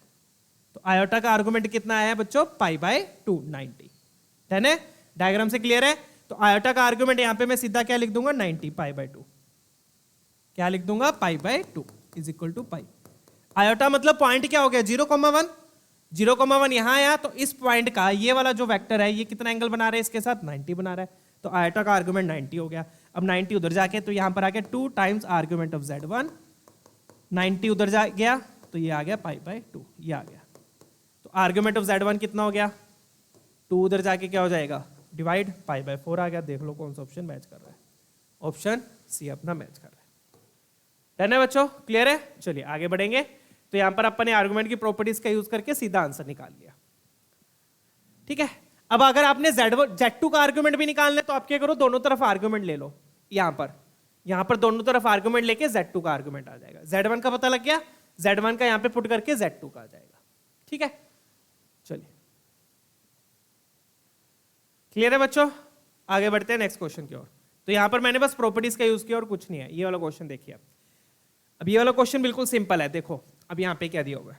तो आयोटा का आर्गुमेंट कितना आया बच्चों, π/2 90, डन है, डायग्राम से क्लियर है। तो आयोटा का आर्गुमेंट यहां पे मैं सीधा क्या लिख दूंगा, 90 π/2, क्या लिख दूंगा, π/2 is equal to pi. Iota मतलब पॉइंट क्या हो गया 0,1, 0,1 यहां आया, तो इस पॉइंट का ये वाला जो वेक्टर है ये कितना एंगल बना रहा है, इसके साथ 90 बना रहा है, तो आयोटा का आर्गुमेंट 90 हो गया। अब 90 उधर जाके तो यहां पर आ गया 2 टाइम्स आर्गुमेंट ऑफ z1, 90 उधर जा गया तो ये आ गया π/2, ये आ गया, तो आर्गुमेंट ऑफ z1 कितना हो गया, 2 उधर जाके क्या हो जाएगा, डिवाइड, π/4 आ गया, देख लो कौन सा ऑप्शन मैच कर रहा है, ऑप्शन सी अपना मैच कर रहा है, डन है बच्चों, क्लियर है। चलिए आगे बढ़ेंगे, तो यहां पर अपन ने आर्गुमेंट की प्रॉपर्टीज का यूज करके सीधा आंसर निकाल लिया, ठीक है। अब अगर आपने z2 का आर्गुमेंट भी निकालना है तो आप क्या करो, दोनों तरफ आर्गुमेंट ले लो, यहां पर दोनों तरफ आर्गुमेंट लेके z2 का आर्गुमेंट आ जाएगा, z1 का पता लग गया, z1 का यहां पे पुट करके z2 का आ जाएगा, ठीक है। चलिए क्लियर है बच्चों, आगे बढ़ते हैं नेक्स्ट क्वेश्चन की ओर। तो यहां पर मैंने बस प्रॉपर्टीज का यूज किया और कुछ नहीं है, ये वाला क्वेश्चन देखिए आप। अब ये वाला क्वेश्चन बिल्कुल सिंपल है, देखो अब यहां पे क्या दिया होगा,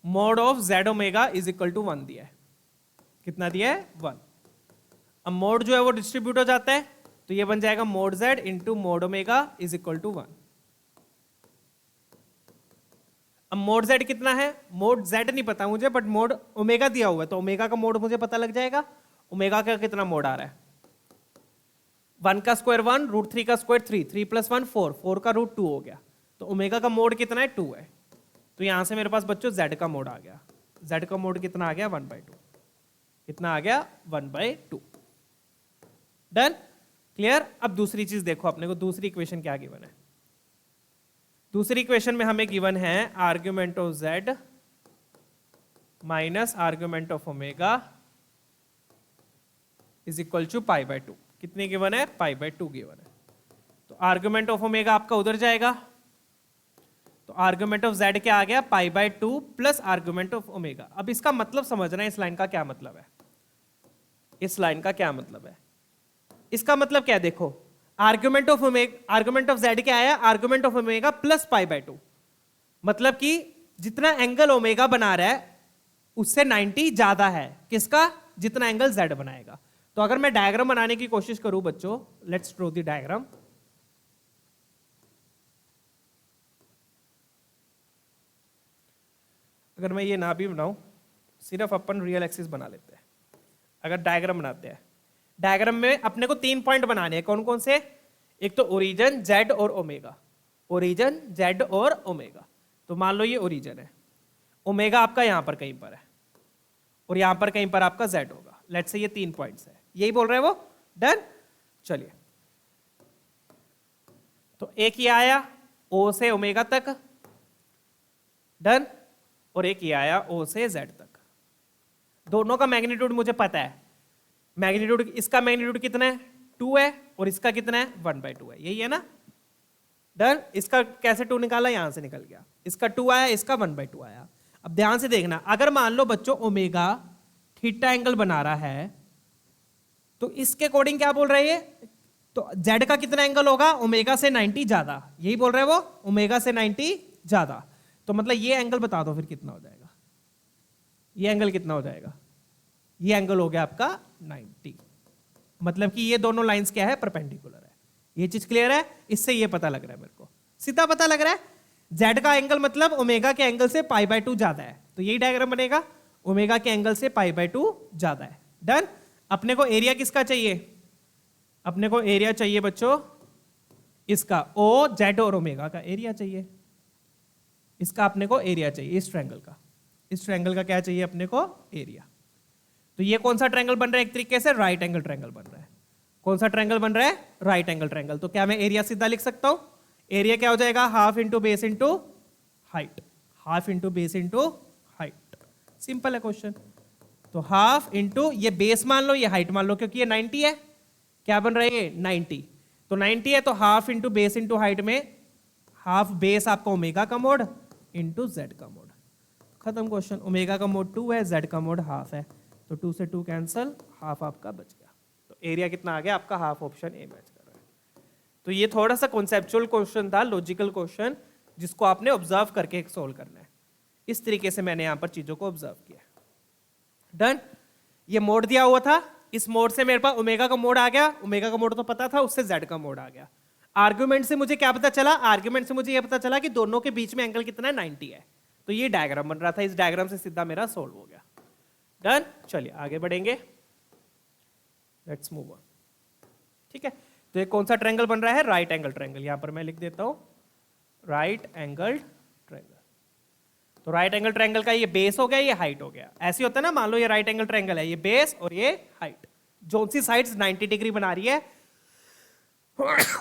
mod of z omega is equal to 1 दिया है, कितना दिया है 1। अब मोड जो है वो डिस्ट्रीब्यूट हो जाता है, तो ये बन जाएगा mod z into mod omega is equal to 1। अब मोड z कितना है, मोड z नहीं पता मुझे, बट मोड ओमेगा दिया हुआ है, तो ओमेगा का मोड मुझे पता लग जाएगा, ओमेगा का कितना मोड आ रहा है, 1 का स्क्वायर 1, √3 का स्क्वायर 3, 3 + 1 4, 4 का √2 हो गया, तो ओमेगा का मोड कितना है 2 है, तो यहां से मेरे पास बच्चों z का मोड आ गया, z का मोड कितना आ गया 1/2, कितना आ गया 1/2, डन, क्लियर। अब दूसरी चीज देखो, अपने को दूसरी इक्वेशन क्या गिवन है। दूसरी इक्वेशन में हमें गिवन है argument of z minus argument of omega is equal to pi by 2। कितने गिवन है? पाई बाय 2 गिवन है। तो आर्ग्यूमेंट ऑफ ओमेगा आपका उधर जाएगा, तो आर्ग्यूमेंट ऑफ z क्या आ गया? पाई by 2 plus argument of omega. अब इसका मतलब समझना है, इस लाइन का क्या मतलब है, इस लाइन का क्या मतलब है। इसका मतलब क्या है, देखो argument of omega, argument of z क्या आया? Argument of omega plus pi by 2। मतलब कि जितना एंगल ओमेगा बना रहा है उससे 90 ज्यादा है किसका? जितना एंगल z बनाएगा। तो अगर मैं डायग्राम बनाने की कोशिश करूं बच्चों, लेट्स ड्रॉ द डायग्राम। अगर मैं ये ना भी बनाऊं, सिर्फ अपन रियल एक्सिस बना लेते हैं। अगर डायग्राम बनाते हैं, डायग्राम में अपने को 3 पॉइंट बनाने हैं। कौन कौन से? एक तो ओरिजिन, जेड और ओमेगा। ओरिजिन, जेड और ओमेगा। तो मान लो ये ओरिजिन है, ओमेगा आपका यहां पर कहीं पर है और यहां पर कहीं पर आपका जेड होगा। लेट्स से ये 3 पॉइंट्स है, यही बोल रहे हैं वो। डन, चलिए। तो एक ये आया ओ से ओमेगा तक, डन, और एक ये आया ओ से जेड तक। दोनों का मैग्नीट्यूड मुझे पता है। मैग्नीट्यूड, इसका मैग्नीट्यूड कितना है? 2 है, और इसका कितना है? 1/2 है। यही है ना? डन। इसका कैसे 2 निकाला? यहां से निकल गया। इसका 2 आया, इसका 1/2 आया। अब ध्यान से देखना, अगर मान लो बच्चों ओमेगा थीटा एंगल बना रहा है, तो इसके अकॉर्डिंग क्या बोल रहे हैं? तो जेड का कितना एंगल होगा? ओमेगा से 90 ज्यादा। यही बोल रहे हैं वो, ओमेगा से 90 ज्यादा। तो मतलब ये एंगल बता दो फिर कितना हो जाएगा। ये एंगल कितना हो जाएगा? ये एंगल हो गया आपका 90। मतलब कि ये दोनों लाइंस क्या है? परपेंडिकुलर है। ये चीज क्लियर है? इससे ये पता लग रहा है मेरे को, सीधा पता लग रहा है। जेड का एंगल मतलब ओमेगा के एंगल से पाई बाय 2 ज्यादा है, तो यही डायग्राम बनेगा, ओमेगा के एंगल से पाई बाय 2 ज्यादा है। डन। अपने को एरिया किसका चाहिए? अपने को एरिया चाहिए बच्चों इसका, ओ जेड और ओमेगा का एरिया चाहिए। इसका अपने को एरिया चाहिए, इस ट्रायंगल का। इस ट्रायंगल का क्या चाहिए अपने को? एरिया। तो ये कौन सा ट्रायंगल बन रहा है? एक तरीके से राइट एंगल ट्रायंगल बन रहा है। कौन सा ट्रायंगल बन रहा है? Right angle triangle. तो क्या मैं एरिया सीधा लिख सकता हूं? एरिया क्या हो जाएगा? Half into base into height. Half into base into height. Simple है क्वेश्चन। तो हाफ इंटू ये बेस मान लो, ये हाइट मान लो, क्योंकि ये 90 है। क्या बन रहा है ये? 90। तो 90 है तो half into base into height में हाफ बेस आपका ओमेगा का मोड इंटू जेड का मोड। खत्म क्वेश्चन। ओमेगा का मोड 2 है, जेड का मोड हाफ है, तो 2 से 2 कैंसल, हाफ आपका बच गया। तो एरिया कितना आ गया आपका? हाफ। ऑप्शन ए मैच कर रहा है। तो ये थोड़ा सा कॉन्सेप्चुअल क्वेश्चन था, लॉजिकल क्वेश्चन, जिसको आपने ऑब्जर्व करके सोल्व करना है। इस तरीके से मैंने यहां पर चीजों को ऑब्जर्व किया। डन। ये मोड दिया हुआ था, इस मोड से मेरे पास ओमेगा का मोड आ गया। ओमेगा का मोड तो पता था, उससे जेड का मोड आ गया। आर्ग्यूमेंट से मुझे क्या पता चला? आर्ग्यूमेंट से मुझे ये पता चला कि दोनों के बीच में एंगल कितना है? 90 है। तो ये डायग्राम बन रहा था, इस डायग्राम से सीधा मेरा सोल्व हो गया। डन। चलिए आगे बढ़ेंगे, लेट्स मूव ऑन। ठीक है, तो ये कौन सा ट्रायंगल बन रहा है? Right angle triangle. यहां पर मैं लिख देता हूं राइट एंगल ट्रायंगल। तो राइट एंगल ट्रायंगल का ये बेस हो गया, ये हाइट हो गया। ऐसे होता है ना, मान लो ये राइट एंगल ट्रायंगल है, ये बेस और ये हाइट। जो सी साइड्स 90 डिग्री बना रही है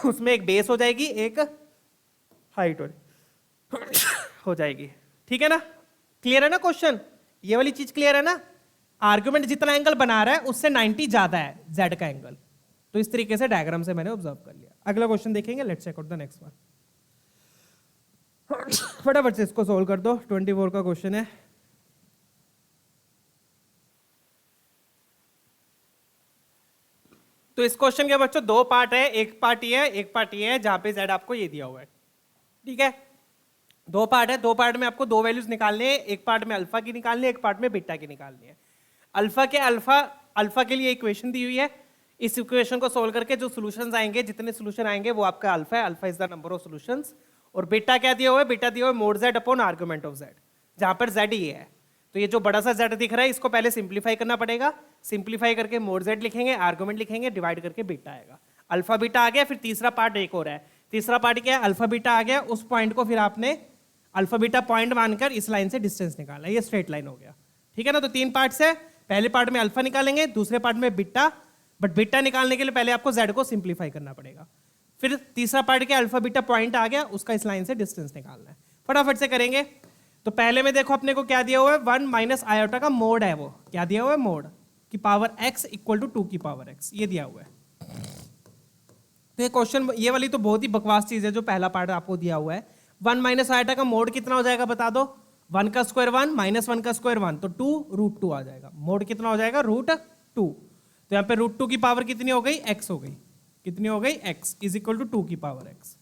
उसमें एक बेस हो जाएगी, एक हाइट हो जाएगी। ठीक है ना? क्लियर है ना क्वेश्चन? ये वाली चीज क्लियर है ना? आर्गुमेंट जितना एंगल बना रहा है उससे 90 ज्यादा है जेड का एंगल। तो इस तरीके से डायग्राम से मैंने ऑब्जर्व कर लिया। अगला क्वेश्चन देखेंगे, let's check out the next one. फटाफट से इसको सोल्व कर दो। 24 का क्वेश्चन है। तो इस क्वेश्चन के बच्चों 2 पार्ट है, एक पार्ट ये है, एक पार्ट ये है, जहां पे जेड आपको ये दिया हुआ है। ठीक है, 2 पार्ट है। 2 पार्ट में आपको 2 वैल्यूज निकालने हैं। एक पार्ट में अल्फा की निकालनी है, एक पार्ट में बीटा की निकालनी है। अल्फा के लिए इक्वेशन दी हुई है। इस इक्वेशन को सोल्व करके जो सॉल्यूशंस आएंगे, जितने सॉल्यूशन आएंगे वो आपका अल्फा है। Alpha is the number of solutions. और बीटा क्या दिया हुआ है? बीटा दिया हुआ है mode Z upon argument of Z, जहां पर जेड ये है। तो ये जो बड़ा सा जेड दिख रहा है, इसको पहले सिंप्लीफाई करना पड़ेगा। सिंप्लीफाई करके मोड जेड लिखेंगे, आर्गुमेंट लिखेंगे, डिवाइड करके बीटा आएगा। अल्फा बीटा आ गया। फिर तीसरा पार्ट एक और है। तीसरा पार्ट क्या है? अल्फा बीटा आ गया। उस पॉइंट को फिर आपने अल्फा बीटा पॉइंट मानकर इस लाइन से डिस्टेंस निकालना है। ये स्ट्रेट लाइन हो गया। ठीक है ना? तो 3 पार्ट्स है। पहले पार्ट में अल्फा निकालेंगे, दूसरे पार्ट में बीटा, बट बीटा निकालने के लिए पहले आपको z को सिंप्लीफाई करना पड़ेगा। फिर तीसरा पार्ट क्या, अल्फा बीटा पॉइंट आ गया, उसका इस लाइन से डिस्टेंस निकालना है। फटाफट से करेंगे। तो पहले में देखो अपने को क्या दिया हुआ है, 1 माइनस आयोटा का मोड है, वो क्या दिया हुआ है, मोड की पावर x इक्वल टू 2 की पावर x, ये दिया हुआ है। तो ये क्वेश्चन, ये वाली तो बहुत ही बकवास चीज है जो पहला पार्ट आपको दिया हुआ है। 1 माइनस आयोटा का मोड कितना हो जाएगा बता दो, 1 का स्क्वायर 1 माइनस 1 का स्क्वायर 1, तो 2 √2 आ जाएगा। मोड कितना हो जाएगा, √2। तो यहाँ पे √2 की पावर कितनी हो गई, x हो गई। कितनी हो गई, x इज इक्वल टू 2 की पावर x।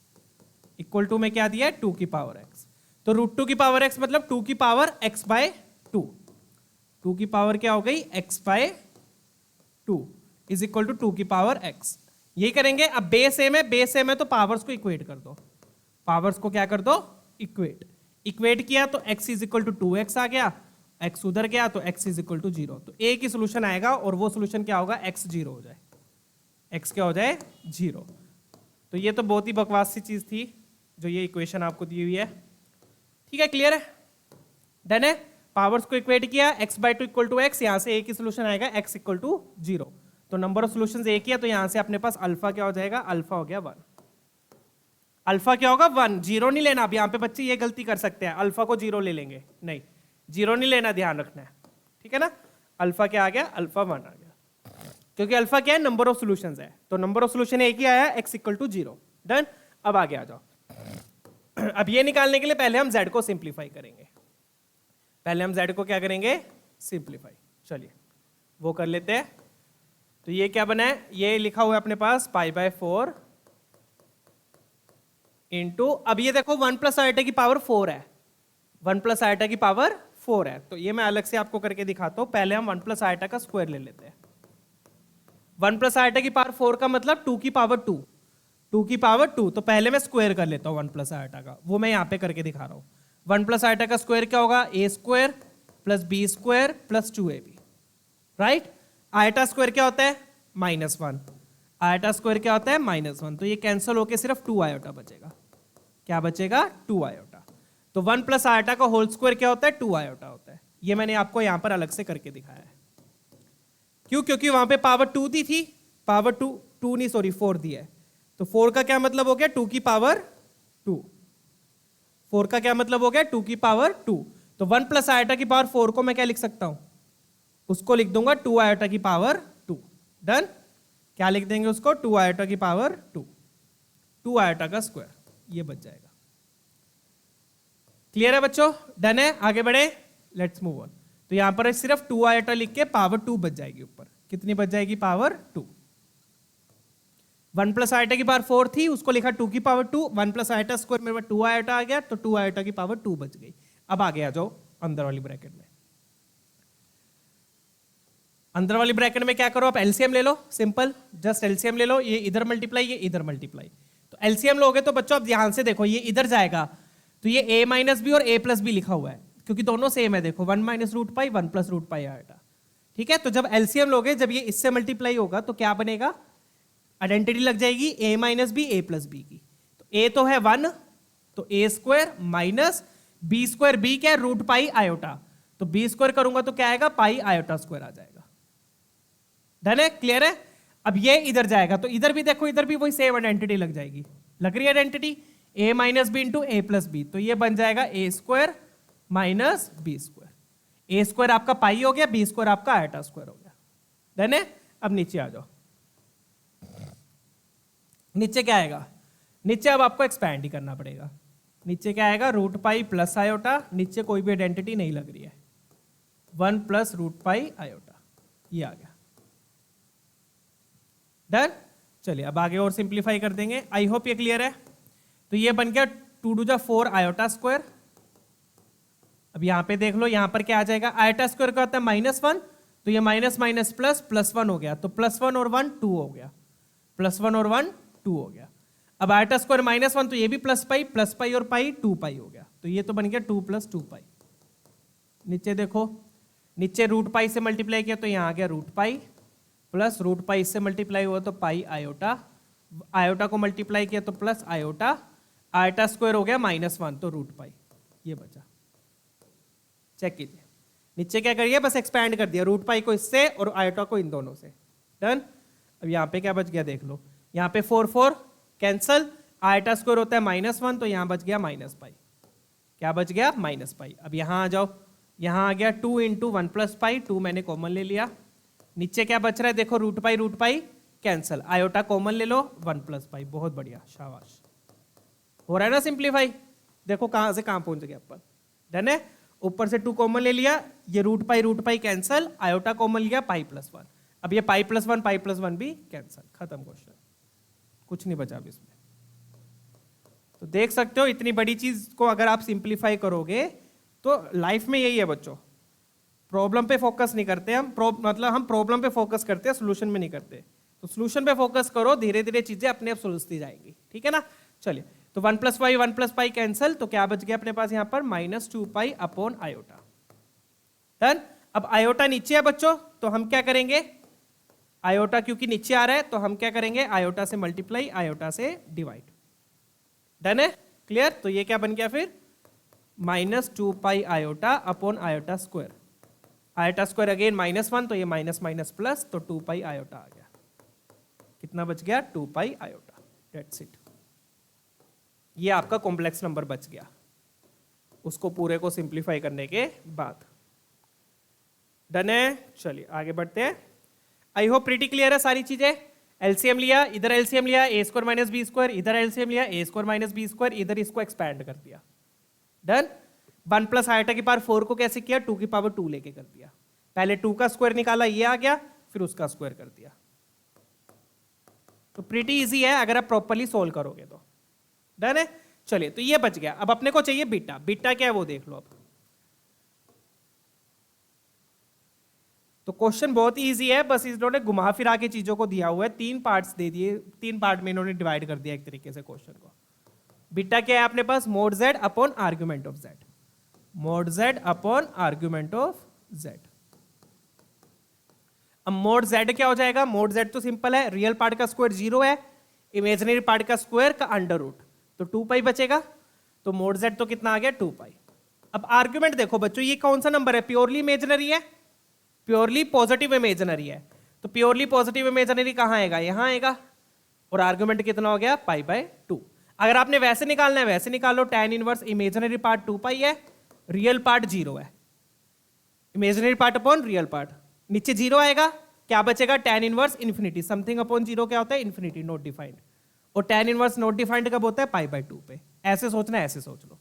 इक्वल टू में क्या दिया है, 2 की पावर x। तो √2 की पावर x मतलब 2 की पावर x बाय 2। 2 की पावर क्या हो गई, x by 2 is equal to 2 की पावर x। यही करेंगे। अब बेस सेम है, बेस सेम है तो पावर्स को इक्वेट कर दो। पावर्स को क्या कर दो, इक्वेट। इक्वेट किया तो x is equal to 2x आ गया, x उधर गया तो x इज इक्वल टू 0। तो एक ही सोल्यूशन आएगा और वो सोल्यूशन क्या होगा, x 0 हो जाए, x क्या हो जाए, 0। तो ये तो बहुत ही बकवास सी चीज थी जो ये इक्वेशन आपको दी हुई है। ठीक है, क्लियर है, डन है। पावर्स को इक्वेट किया, x by 2 equal to x, यहां से एक ही सोल्यूशन आएगा, x इक्वल टू 0। तो नंबर ऑफ सोल्यूशन एक ही है, तो यहां से अपने पास अल्फा क्या हो जाएगा, अल्फा हो गया 1। अल्फा क्या होगा, 1। 0 नहीं लेना। अब यहाँ पे बच्चे ये गलती कर सकते हैं, अल्फा को 0 ले लेंगे, नहीं 0 नहीं लेना, ध्यान रखना है, ठीक है ना। अल्फा क्या आ गया, अल्फा 1 आ गया, क्योंकि अल्फा क्या है, नंबर ऑफ सोल्यूशंस है। तो नंबर ऑफ सोल्यूशन एक ही आया, x इक्वल टू 0, डन। अब आगे आ जाओ। अब ये निकालने के लिए पहले हम z को सिंप्लीफाई करेंगे। पहले हम z को क्या करेंगे, सिंप्लीफाई। चलिए वो कर लेते हैं। तो ये क्या बना है, ये लिखा हुआ है अपने पास π/4 इंटू, अब ये देखो 1 प्लस आयोटा की पावर 4 है, 1 प्लस आयोटा की पावर 4 है। तो ये मैं अलग से आपको करके दिखाता हूं। पहले हम 1 प्लस आयोटा का स्क्वायर ले लेते हैं। 1 प्लस आयोटा की पावर 4 का मतलब 2 की पावर 2, 2 की पावर 2। तो पहले मैं स्क्वायर कर लेता हूं 1 प्लस आयोटा का, वो मैं यहाँ पे करके दिखा रहा हूं। 1 प्लस आयोटा का स्क्वायर क्या होगा, a square plus b square plus 2ab, right. Iota square क्या होता है, -1। आयोटा स्क्वायर क्या होता है, -1। तो ये कैंसिल होके सिर्फ 2 आयोटा बचेगा। क्या बचेगा, 2 आयोटा। तो 1 प्लस आयोटा का होल स्क्वायर क्या होता है, 2 आयोटा होता है। ये मैंने आपको यहां पर अलग से करके दिखाया है। क्यों, क्योंकि वहां पे पावर 2 दी थी, पावर 2 नहीं सॉरी 4 दी है। तो 4 का क्या मतलब हो गया, 2 की पावर 2। 4 का क्या मतलब हो गया, 2 की पावर 2। तो 1 प्लस आयोटा की पावर 4 को मैं क्या लिख सकता हूं, उसको लिख दूंगा 2 आयोटा की पावर 2, डन। क्या लिख देंगे उसको, 2 आयोटा की पावर 2, 2 आयोटा का स्क्वायर, ये बच जाएगा। क्लियर है बच्चों, डन है। आगे बढ़े, लेट्स मूव ऑन। तो यहां पर सिर्फ 2 आयोटा लिख के पावर 2 बच जाएगी ऊपर। कितनी बच जाएगी, पावर 2। 1 प्लस आयोटा की पावर 4 थी, उसको लिखा 2 की पावर 2। 1 प्लस आयोटा स्क्वायर मेरे पास 2 आयोटा आ गया, तो 2 आयोटा की पावर 2 बच गई। अब आगे आ जाओ अंदर वाली ब्रैकेट में। अंदर वाली ब्रैकेट में क्या करो, आप एलसीएम ले लो, सिंपल जस्ट एलसीएम ले लो। ये इधर मल्टीप्लाई, ये इधर मल्टीप्लाई। तो एलसीएम लोगे तो बच्चों अब ध्यान से देखो, ये इधर जाएगा तो ये a माइनस बी और a प्लस बी लिखा हुआ है, क्योंकि दोनों सेम है। देखो 1 minus root pi 1 plus root pi iota, ठीक है। तो जब एलसीएम लोगे, जब ये इससे मल्टीप्लाई होगा तो क्या बनेगा, आइडेंटिटी लग जाएगी a minus b a plus b की। तो a तो है 1, तो a square minus b square, b क्या है, रूट पाई आयोटा। तो बी स्क्वायर करूंगा तो क्या आएगा, पाई आयोटा स्क्वायर आ जाएगा। डन है, क्लियर है। अब ये इधर जाएगा तो इधर भी देखो, इधर भी वही सेम आइडेंटिटी लग जाएगी, लग रही है identity, a minus b into a plus b. तो ये बन जाएगा a square minus b square. a square आपका पाई हो गया, b स्क्वायर आपका आयोटा स्क्वायर हो गया। डन है। अब नीचे आ जाओ। नीचे क्या आएगा, नीचे अब आपको एक्सपैंड ही करना पड़ेगा। नीचे क्या आएगा, रूट पाई प्लस आयोटा, नीचे कोई भी आइडेंटिटी नहीं लग रही है, 1 प्लस रूट पाई आयोटा, ये आ गया। डन। चलिए अब आगे और सिंप्लीफाई कर देंगे। आई होप ये क्लियर है। तो ये बन गया 2 टू द 4 आयोटा स्क्वायर। अब यहां पे देख लो, यहां पर क्या आ जाएगा, आयोटा स्क्वायर का होता है -1, तो ये माइनस माइनस प्लस, +1 हो गया। तो +1 और 1 2 हो गया, +1 और 1 2 हो गया। अब आयोटा स्क्वायर -1, तो ये भी प्लस पाई और पाई 2 पाई हो गया। तो ये तो बन गया 2 + 2 पाई। नीचे देखो, नीचे रूट पाई से मल्टीप्लाई किया तो यहां आ गया root pi, plus root pi से मल्टीप्लाई हुआ तो पाई आयोटा, आयोटा को मल्टीप्लाई किया तो प्लस आयोटा, आयोटा स्क्वायर हो गया -1, तो रूट पाई, ये बचा। चेक कीजिए, नीचे क्या करिए, बस एक्सपैंड कर दिया, रूट पाई को इससे और आयोटा को इन दोनों से। डन। अब यहाँ पे क्या बच गया देख लो, यहाँ पे 4 4 कैंसल, आयटा स्क्वायर होता है -1, तो यहाँ बच गया -पाई। क्या बच गया? -पाई। अब यहाँ आ जाओ, यहाँ आ गया 2 इंटू 1 प्लस पाई, 2 मैंने कॉमन ले लिया। नीचे क्या बच रहा है देखो, root pi cancel, iota common ले लो, 1 प्लस पाई। बहुत बढ़िया, शाबाश। हो रहा है ना सिंप्लीफाई? देखो कहां से कहां पहुंच गया अपन। डन है? ऊपर से 2 कॉमन ले लिया, ये root pi cancel, iota common लिया, पाई प्लस 1। अब ये पाई प्लस वन भी कैंसल, खत्म क्वेश्चन, कुछ नहीं बचा अब इसमें। तो देख सकते हो इतनी बड़ी चीज को अगर आप सिंप्लीफाई करोगे तो लाइफ में यही है बच्चों, प्रॉब्लम पे फोकस नहीं करते हम, मतलब हम प्रॉब्लम पे फोकस करते हैं, सोल्यूशन में नहीं करते। तो सोल्यूशन पे फोकस करो, धीरे धीरे चीजें अपने आप सुलझती जाएंगी। ठीक है ना? चलिए, तो 1 प्लस पाई कैंसल, तो क्या बच गया अपने पास यहाँ पर -2 पाई अपॉन आयोटा। डन। अब आयोटा नीचे है बच्चों, तो हम क्या करेंगे, आयोटा क्योंकि नीचे आ रहा है तो हम क्या करेंगे, आयोटा से मल्टीप्लाई, आयोटा से डिवाइड। डन है? क्लियर? तो ये क्या बन गया फिर, -2 पाई iota upon iota square. Iota square again -1, तो ये माइनस माइनस प्लस, तो 2 पाई आयोटा आ गया। कितना बच गया? 2 पाई आयोटा। That's it. ये आपका कॉम्प्लेक्स नंबर बच गया उसको पूरे को सिंप्लीफाई करने के बाद। डन है? चलिए आगे बढ़ते हैं। आई होप प्रीटी क्लियर है सारी चीजें। एलसीएम लिया, इधर एलसीएम लिया, ए स्क्वायर माइनस बी स्क्वायर, इधर एलसीएम लिया, ए स्क्वायर माइनस बी स्क्वायर, इधर इसको एक्सपैंड कर दिया। डन। 1 प्लस आयोटा की पावर 4 को कैसे किया, 2 की पावर 2 लेके कर दिया। पहले 2 का स्क्वायर निकाला, ये आ गया, फिर उसका स्क्वायर कर दिया। तो प्रीटी इजी है अगर आप प्रॉपरली सोल्व करोगे तो। डन है? चलिए, तो ये बच गया। अब अपने को चाहिए बीटा। बीटा क्या है वो देख लो अब। तो क्वेश्चन बहुत इजी है, बस इन्होंने घुमा फिरा के चीजों को दिया हुआ है, 3 पार्ट्स दे दिए, 3 पार्ट में इन्होंने डिवाइड कर दिया एक तरीके से क्वेश्चन को। बीटा क्या है अपने पास, mod z upon argument of z। Mod z upon argument of z। अब मोड z क्या हो जाएगा, मोड z तो सिंपल है, रियल पार्ट का स्क्वायर 0 है, इमेजिनरी पार्ट का स्क्वायर का अंडर रूट, तो 2 पाई बचेगा। तो मोड z तो कितना आ गया, 2 पाई। अब आर्ग्यूमेंट देखो बच्चों, ये कौन सा नंबर है, प्योरली इमेजिनरी है, प्योरली पॉजिटिव इमेजिनरी है। तो प्योरली पॉजिटिव इमेजिनरी कहां आएगा, यहां आएगा। और आर्ग्यूमेंट कितना हो गया, π/2। अगर आपने वैसे निकालना है वैसे निकाल लो, tan इनवर्स इमेजिनरी पार्ट 2 पाई है, रियल पार्ट 0 है, imaginary part upon real part, नीचे 0 आएगा, क्या बचेगा, tan inverse infinity, something upon 0 क्या होता है, इन्फिनिटी, नॉट डिफाइंड। और tan इनवर्स नॉट डिफाइंड कब होता है, π/2 पे। ऐसे सोचना है, ऐसे सोच लो।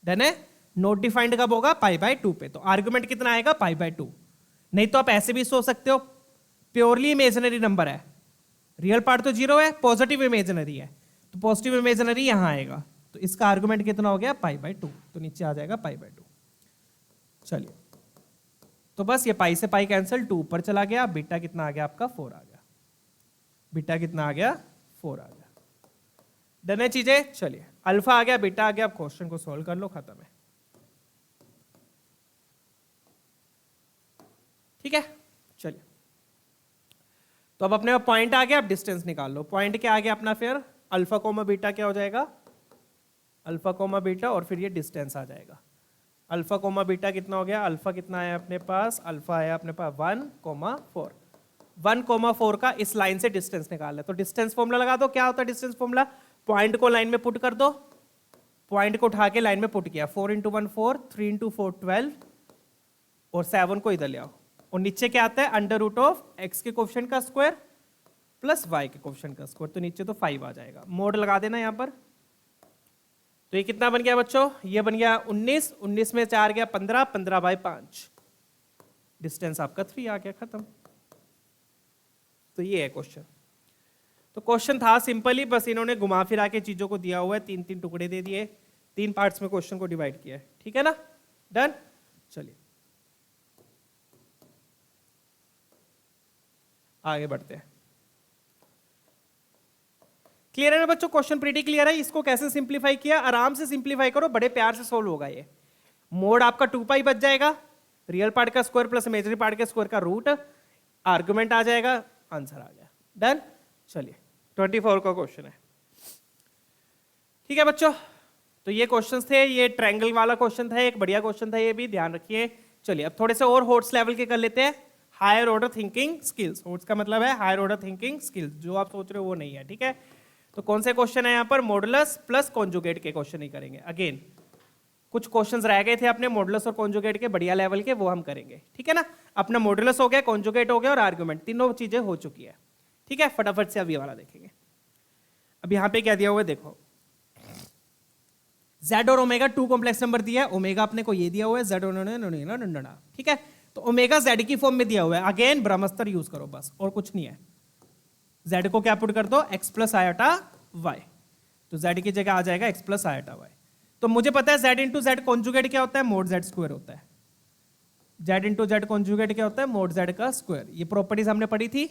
डन है? नॉट डिफाइंड कब होगा, π/2 पे। तो आर्ग्यूमेंट कितना आएगा, π/2। नहीं तो आप ऐसे भी सोच सकते हो, प्योरली इमेजिनरी नंबर है, रियल पार्ट तो 0 है, पॉजिटिव इमेजिनरी है, तो पॉजिटिव इमेजिनरी यहां आएगा, तो इसका आर्गुमेंट कितना हो गया, π/2, तो नीचे आ जाएगा π/2। चलिए, तो बस ये पाई से पाई कैंसिल, 2 ऊपर चला गया, बीटा कितना आ गया आपका, 4 आ गया। बीटा कितना आ गया, 4 आ गया। डन है चीजें? चलिए, अल्फा आ गया, बीटा आ गया, अब क्वेश्चन को सोल्व कर लो, खत्म है। ठीक है? चलिए, तो अब अपने पॉइंट आ गया, अब डिस्टेंस निकाल लो। पॉइंट क्या आ गया अपना, फिर अल्फा कोमा बीटा क्या हो जाएगा, अल्फा कोमा बीटा, और फिर ये डिस्टेंस आ जाएगा। अल्फा कोमा बीटा कितना हो गया, अल्फा कितना आया अपने पास, अल्फा आया अपने पास 1,4। 1,4 का इस लाइन से डिस्टेंस निकालना है, तो डिस्टेंस फॉर्मूला लगा दो। क्या होता है डिस्टेंस फॉर्मूला, पॉइंट को लाइन में पुट कर दो, पॉइंट को उठा के लाइन में पुट किया, 4 × 1 4, 3 × 4 12, और 7 को इधर ले आओ, और नीचे क्या आता है, अंडर रूट ऑफ x के कोएफिशिएंट का स्क्वायर प्लस y के कोएफिशिएंट का स्क्वायर, तो नीचे तो 5 आ जाएगा। मोड लगा देना यहाँ पर। तो ये कितना बन गया बच्चों, ये बन गया 19, 19 में 4 गया 15, 15/5, डिस्टेंस आपका 3 आ गया, खत्म। तो ये है क्वेश्चन। तो क्वेश्चन था सिंपल ही, बस इन्होंने घुमा फिरा के चीजों को दिया हुआ है, 3-3 टुकड़े दे दिए, 3 पार्ट्स में क्वेश्चन को डिवाइड किया है। ठीक है ना? डन। चलिए आगे बढ़ते हैं। क्लियर है ना बच्चों, क्वेश्चन प्रीटी क्लियर है। इसको कैसे सिंप्लीफाई किया, आराम से सिंप्लीफाई करो, बड़े प्यार से सोल्व होगा ये। मोड आपका 2 पाई बच जाएगा, रियल पार्ट का स्क्वायर प्लस इमेजिनरी पार्ट के स्क्वायर का रूट, आर्गुमेंट आ जाएगा, आंसर आ गया। डन। चलिए 24 का क्वेश्चन है। ठीक है बच्चों, तो ये क्वेश्चंस थे, ये ट्रायंगल वाला क्वेश्चन था, एक बढ़िया क्वेश्चन था, ये भी ध्यान रखिए। चलिए अब थोड़े से और हॉट्स लेवल के कर लेते हैं, हायर ऑर्डर थिंकिंग स्किल्स, उसका मतलब है हायर ऑर्डर थिंकिंग स्किल्स, जो आप सोच रहे हो वो नहीं है, ठीक है। तो कौन से क्वेश्चन है यहाँ पर, मॉडुलस प्लस कॉन्जुगेट के क्वेश्चन ही करेंगे। अगेन कुछ क्वेश्चंस रह गए थे अपने मॉडुलस और कॉन्जुगेट के बढ़िया लेवल के, वो हम करेंगे, ठीक है ना। अपना मॉडुलस हो गया, कॉन्जुगेट हो गया और आर्गुमेंट, तीनों चीजें हो चुकी है, ठीक है। फटाफट से अब ये वाला देखेंगे। अब यहाँ पे क्या दिया हुआ है देखो, z और ओमेगा टू कॉम्प्लेक्स नंबर दिया है, ओमेगा अपने को ये दिया हुआ है, z और ठीक है। तो ओमेगा z की फॉर्म में दिया हुआ है, अगेन ब्रह्मस्त्र यूज करो बस, और कुछ नहीं है। z को क्या पुट कर दो, x प्लस आयोटा y, तो z की जगह आ जाएगा x प्लस आयोटा y। तो मुझे पता है z इंटू जेड कॉन्जुगेट क्या होता है, मोड z स्क्वायर होता है। z इंटू जेड कॉन्जुगेट क्या होता है, मोड z का स्क्वायर। ये प्रॉपर्टीज हमने पढ़ी थी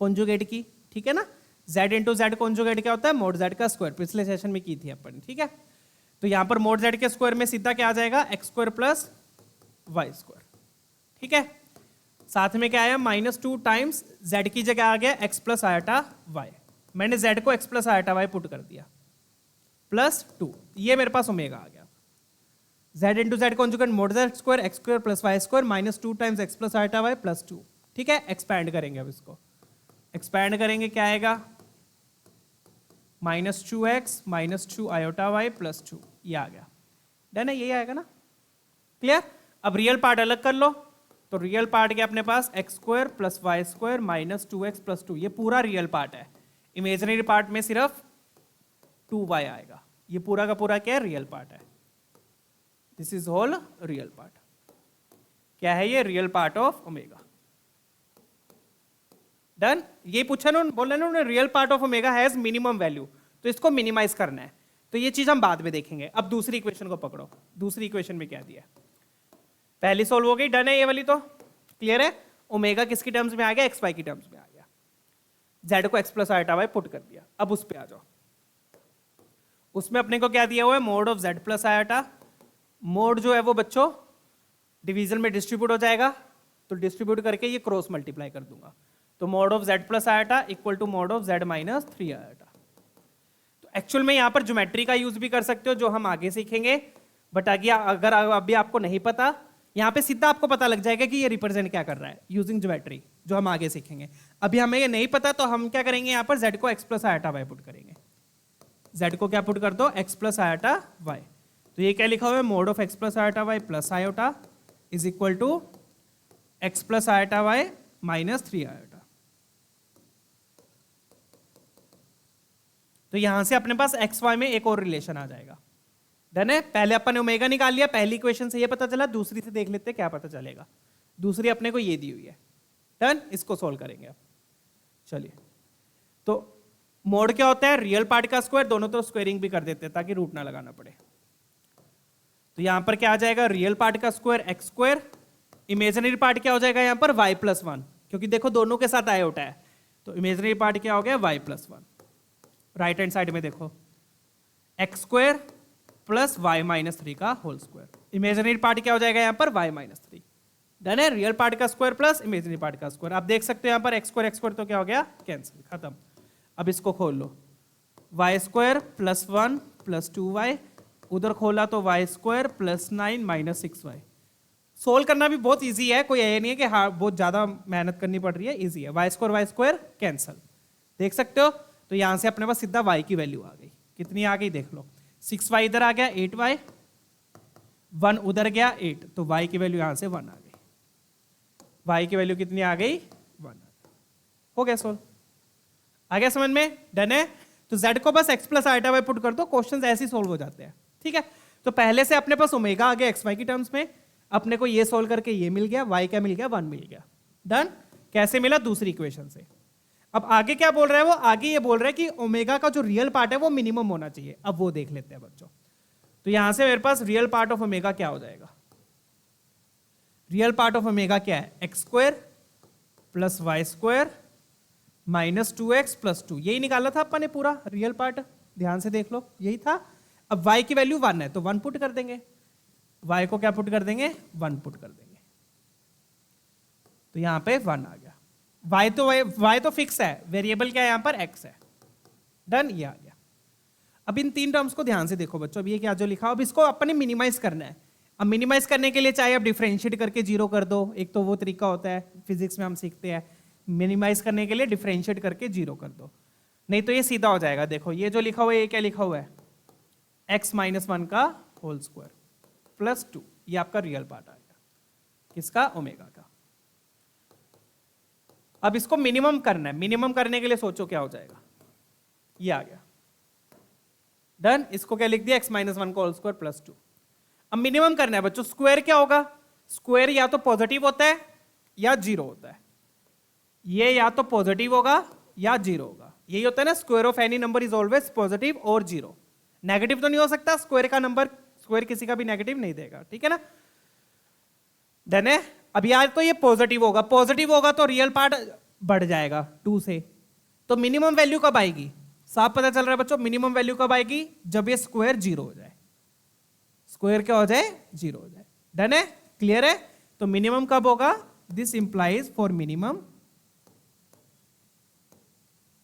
कॉन्जुगेट की, ठीक है ना। z इंटू जेड कॉन्जुगेट क्या होता है, मोड z का स्क्वायर, पिछले सेशन में की थी अपन, ठीक है। तो यहां पर मोड z के स्क्वायर में सीधा क्या आ जाएगा, x square plus Y square, ठीक है। साथ में क्या आया, -2 टाइम्स z की जगह आ गया x प्लस आयोटा y। मैंने z को x plus iota y put कर दिया, +2, ये मेरे पास ओमेगा आ गया। z into z conjugate mod z square x square plus Y square -2 times x plus iota y +2, ठीक है। एक्सपैंड करेंगे, अब इसको एक्सपैंड करेंगे, क्या आएगा, -2x -2 आयोटा y +2, ये आ गया, डन है, यही आएगा ना, क्लियर। अब रियल पार्ट अलग कर लो, तो रियल पार्ट क्या अपने पास, X square plus Y square -2x +2, ये पूरा रियल पार्ट है। इमेजिनरी पार्ट में सिर्फ 2y आएगा, ये पूरा का पूरा क्या है, रियल पार्ट है। This is whole real part, क्या है ये, real part of omega, done. ये पूछा ना, बोला ना उन्होंने, real part of omega has minimum value, तो इसको मिनिमाइज करना है, तो ये चीज हम बाद में देखेंगे। अब दूसरी इक्वेशन को पकड़ो, दूसरी इक्वेशन में क्या दिया है, पहली सोल्व हो गई, डन है ये वाली, तो क्लियर है। ओमेगा किसकी टर्म्स में आ गया, एक्स वाई की टर्म्स में आ गया, जेड को x plus iota y put कर दिया। अब उस पे आ जाओ, उसमें अपने को क्या दिया हुआ है, mod of z plus iota. Mode जो है वो बच्चों डिवीजन में डिस्ट्रीब्यूट हो जाएगा, तो डिस्ट्रीब्यूट करके ये क्रॉस मल्टीप्लाई कर दूंगा, तो mod of z plus iota equal to mod of z -3 iota. तो एक्चुअल में यहाँ पर ज्योमेट्री का यूज भी कर सकते हो, जो हम आगे सीखेंगे, बट आगे अगर अभी आपको नहीं पता, यहाँ पे सीधा आपको पता लग जाएगा कि ये रिप्रेजेंट क्या कर रहा है यूजिंग ज्योमेट्री, जो हम आगे सीखेंगे। अभी हमें ये नहीं पता, तो हम क्या करेंगे, यहाँ पर जेड को x plus iota y put करेंगे। जेड को क्या पुट कर दो, एक्स प्लस आयोटा वाई, तो ये क्या लिखा हुआ है, mod of x plus iota y plus iota is equal to x plus iota y -3 iota. तो यहां से अपने पास एक्स वाई में एक और रिलेशन आ जाएगा, डन है। पहले अपन ने ओमेगा निकाल लिया, पहली इक्वेशन से ये पता चला, दूसरी से देख लेते क्या पता चलेगा। दूसरी अपने को ये दी हुई है, डन। इसको सोल्व करेंगे अब, चलिए। तो मोड क्या होता है, रियल पार्ट का स्क्वायर, दोनों तरफ स्क्वायरिंग भी कर देते हैं ताकि रूट ना लगाना पड़े। तो यहां पर क्या आ जाएगा, रियल पार्ट का square x square, imaginary part क्या हो जाएगा यहाँ पर y+1, क्योंकि देखो दोनों के साथ आयोटा है, तो इमेजिनरी पार्ट क्या हो गया, y+1। राइट हैंड साइड में देखो, एक्स स्क्वायर प्लस y-3 का होल स्क्वायर, इमेजिनरी पार्ट क्या हो जाएगा यहाँ पर y-3, डन है। रियल पार्ट का स्क्वायर प्लस इमेजिनरी पार्ट का स्क्वायर, आप देख सकते हो यहाँ पर एक्स स्क्वायर तो क्या हो गया, कैंसिल, खत्म। अब इसको खोल लो, y² + 1 + 2y, उधर खोला तो y² + 9 - 6y। सोल्व करना भी बहुत इजी है, कोई ये नहीं है कि हाँ बहुत ज्यादा मेहनत करनी पड़ रही है, इजी है। y² कैंसल, देख सकते हो। तो यहां से अपने पास सीधा y की वैल्यू आ गई, कितनी आ गई देख लो, 6y इधर आ गया, 8y, 1 उधर गया 8, तो y की वैल्यू यहां से 1 आ गई। y की वैल्यू कितनी आ गई, 1 आ गई। हो गया सोल्व, आ गया समझ में, डन है। तो z को बस x plus iota y put कर दो, क्वेश्चंस ऐसे ही सोल्व हो जाते हैं, ठीक है। तो पहले से अपने पास ओमेगा आ गया एक्स वाई की टर्म्स में, अपने को ये सोल्व करके ये मिल गया, y क्या मिल गया, 1 मिल गया, डन। कैसे मिला, दूसरी इक्वेशन से। अब आगे क्या बोल रहा है वो, आगे ये बोल रहा है कि ओमेगा का जो रियल पार्ट है वो मिनिमम होना चाहिए। अब वो देख लेते हैं बच्चों। तो यहां से मेरे पास रियल पार्ट ऑफ ओमेगा क्या हो जाएगा, रियल पार्ट ऑफ ओमेगा क्या है, x² + y² -2x + 2, यही निकाला था अपन ने पूरा रियल पार्ट, ध्यान से देख लो, यही था। अब y की वैल्यू 1 है तो 1 पुट कर देंगे, y को क्या पुट कर देंगे, 1 पुट कर देंगे, तो यहां पे 1 आ गया। y तो फिक्स है, वेरिएबल क्या है यहां पर, x है, डन, ये आ गया। अब इन तीन टर्म्स को ध्यान से देखो बच्चों, अब ये क्या जो लिखा, अब इसको अपन ने मिनिमाइज करना है। अब मिनिमाइज करने के लिए चाहे आप डिफरेंशिएट करके जीरो कर दो, एक तो वो तरीका होता है फिजिक्स में हम सीखते हैं, मिनिमाइज करने के लिए डिफरेंशिएट करके जीरो कर दो, नहीं तो ये सीधा हो जाएगा। देखो ये जो लिखा हुआ है ये क्या लिखा हुआ है, x माइनस 1 का होल स्क्वायर प्लस 2, ये आपका रियल पार्ट आएगा किसका, ओमेगा का। अब इसको मिनिमम करना है, मिनिमम करने के लिए सोचो क्या हो जाएगा, ये आ गया डन। इसको क्या लिख दिया, x माइनस 1 का होल स्क्वायर प्लस 2। अब मिनिमम करना है बच्चों, स्क्वायर क्या होगा, स्क्वायर या तो पॉजिटिव होता है या जीरो होता है, ये या तो पॉजिटिव होगा या जीरो होगा, यही होता है ना, square of any number is always positive और जीरो। नेगेटिव तो नहीं हो सकता, स्क्वायर का नंबर स्क्वायर किसी का भी नेगेटिव नहीं देगा, ठीक है ना, डन है। अब यार तो ये पॉजिटिव होगा तो रियल पार्ट बढ़ जाएगा 2 से, तो मिनिमम वैल्यू कब आएगी, साफ पता चल रहा है बच्चों, मिनिमम वैल्यू कब आएगी, जब ये स्क्वायर जीरो हो जाए, स्क्वायर क्या हो जाए, जीरो हो जाए, डन है, क्लियर है। तो मिनिमम कब होगा, दिस इंप्लाइज फॉर मिनिमम,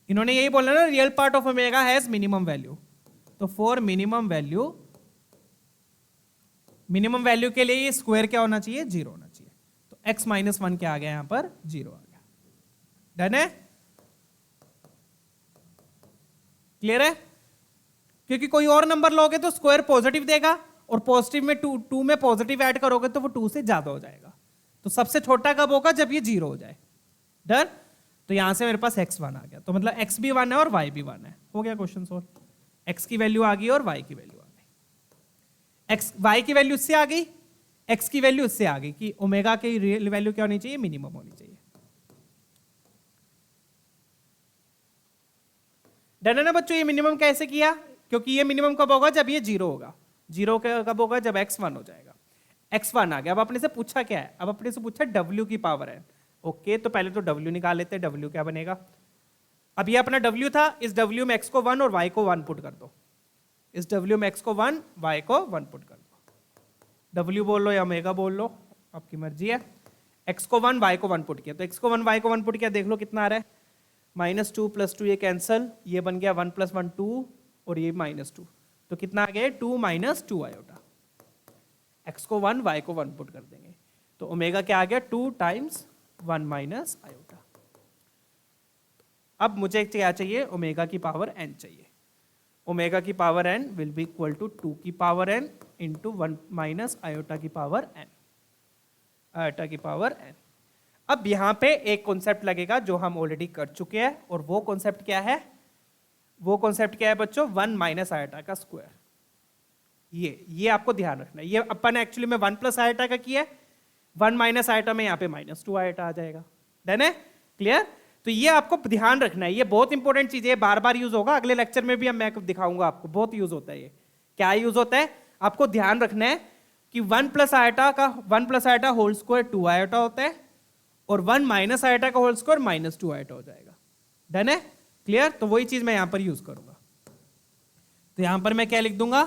इन्होंने यही बोला ना, real part of omega has minimum value, तो for minimum value, minimum value के लिए ये स्क्वायर क्या होना चाहिए, जीरो होना चाहिए, तो x माइनस 1 क्या आ गया, यहां पर जीरो आ गया, डन है, क्लियर है। क्योंकि कोई और नंबर लोगे तो स्क्वायर पॉजिटिव देगा, और पॉजिटिव में 2 में पॉजिटिव ऐड करोगे तो वो 2 से ज्यादा हो जाएगा, तो सबसे छोटा कब होगा, जब ये जीरो हो जाए, डन। तो यहां से मेरे पास x1 आ गया, तो मतलब x भी 1 है और y भी 1 है, हो गया क्वेश्चन सॉल्व, x की वैल्यू आ गई और y की वैल्यू आ गई, y की वैल्यू इससे आ गई, x की वैल्यू इससे आ गई कि ओमेगा की रियल वैल्यू क्या होनी चाहिए, मिनिमम होनी चाहिए, डन है ना बच्चों। ये मिनिमम कैसे किया, क्योंकि ये मिनिमम कब होगा, जब ये जीरो होगा, जीरो कब होगा, जब x1 हो जाएगा, x1 आ गया। अब अपने से पूछा क्या है, अब अपने से पूछा w की पावर है, ओके, तो पहले तो w निकाल लेते हैं, w क्या बनेगा, अब ये अपना w था, इस w में x को 1 और y को 1 पुट कर दो, इस w में x को 1 y को 1 पुट कर दो, w बोल लो या ओमेगा बोल लो, आपकी मर्जी है, x को 1 y को 1 पुट किया, तो x को 1 y को 1 पुट किया, देख लो कितना आ रहा है, -2 + 2 ये कैंसल, ये बन गया 1 + 1 2 और ये -2, तो कितना आ गया 2 - 2 आयोटा, x को 1 y को 1 पुट कर देंगे, तो ओमेगा क्या आ गया 2 × 1 - आयोटा। अब मुझे क्या चाहिए, ओमेगा की पावर n चाहिए, ओमेगा की power n will be equal to 2 की पावर n इंटू 1 - आयोटा की पावर n, आयोटा की पावर n। अब यहां पे एक कॉन्सेप्ट लगेगा जो हम ऑलरेडी कर चुके हैं, और वो कॉन्सेप्ट क्या है, वो कॉन्सेप्ट क्या है बच्चों, 1 - आयोटा का स्क्वायर, ये आपको ध्यान रखना है, ये अपन एक्चुअली में 1 + आयोटा का किया है, 1 - आयोटा में यहाँ पे -2 आयोटा आ जाएगा, डन है, क्लियर। तो ये आपको ध्यान रखना है, ये बहुत इंपॉर्टेंट चीज है, बार बार यूज होगा, अगले लेक्चर में भी मैं दिखाऊंगा आपको, बहुत यूज होता है ये। क्या यूज होता है, आपको ध्यान रखना है कि 1 + आयोटा का 1 + आयोटा होल स्क्वायर 2 आयोटा होता है, और 1 - आयोटा का होल स्क्वायर -2 आयोटा हो जाएगा, डन है, क्लियर। तो वही चीज मैं यहां पर यूज करूंगा, तो यहां पर मैं क्या लिख दूंगा,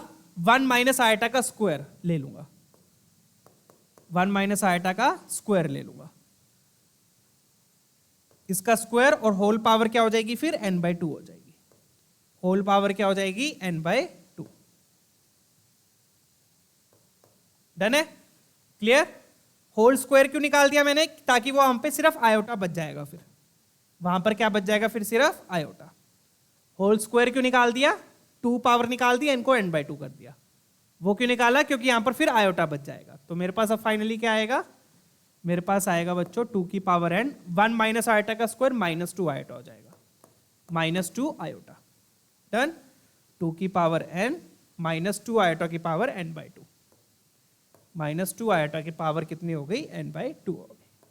1 - आयोटा का स्क्वायर ले लूंगा, 1 - आयोटा का स्क्वायर ले लूंगा, इसका स्क्वायर और होल पावर क्या हो जाएगी, फिर n/2 हो जाएगी, होल पावर क्या हो जाएगी, n/2, डन है, क्लियर। होल स्क्वायर क्यों निकाल दिया मैंने, ताकि वो हम पे सिर्फ आयोटा बच जाएगा, फिर वहां पर क्या बच जाएगा, फिर सिर्फ आयोटा। होल स्क्वायर क्यों निकाल दिया, 2 पावर निकाल दिया, इनको n/2 कर दिया, वो क्यों निकाला, क्योंकि यहां पर फिर आयोटा बच जाएगा। तो मेरे पास अब फाइनली क्या आएगा, मेरे पास आएगा बच्चों 2 की पावर n, 1 - आयोटा का स्क्वायर -2 आयोटा हो जाएगा, -2 आयोटा, डन। 2 की पावर n -2 आयोटा की पावर n/2, -2 आयोटा की पावर कितनी हो गई, n/2 हो गई।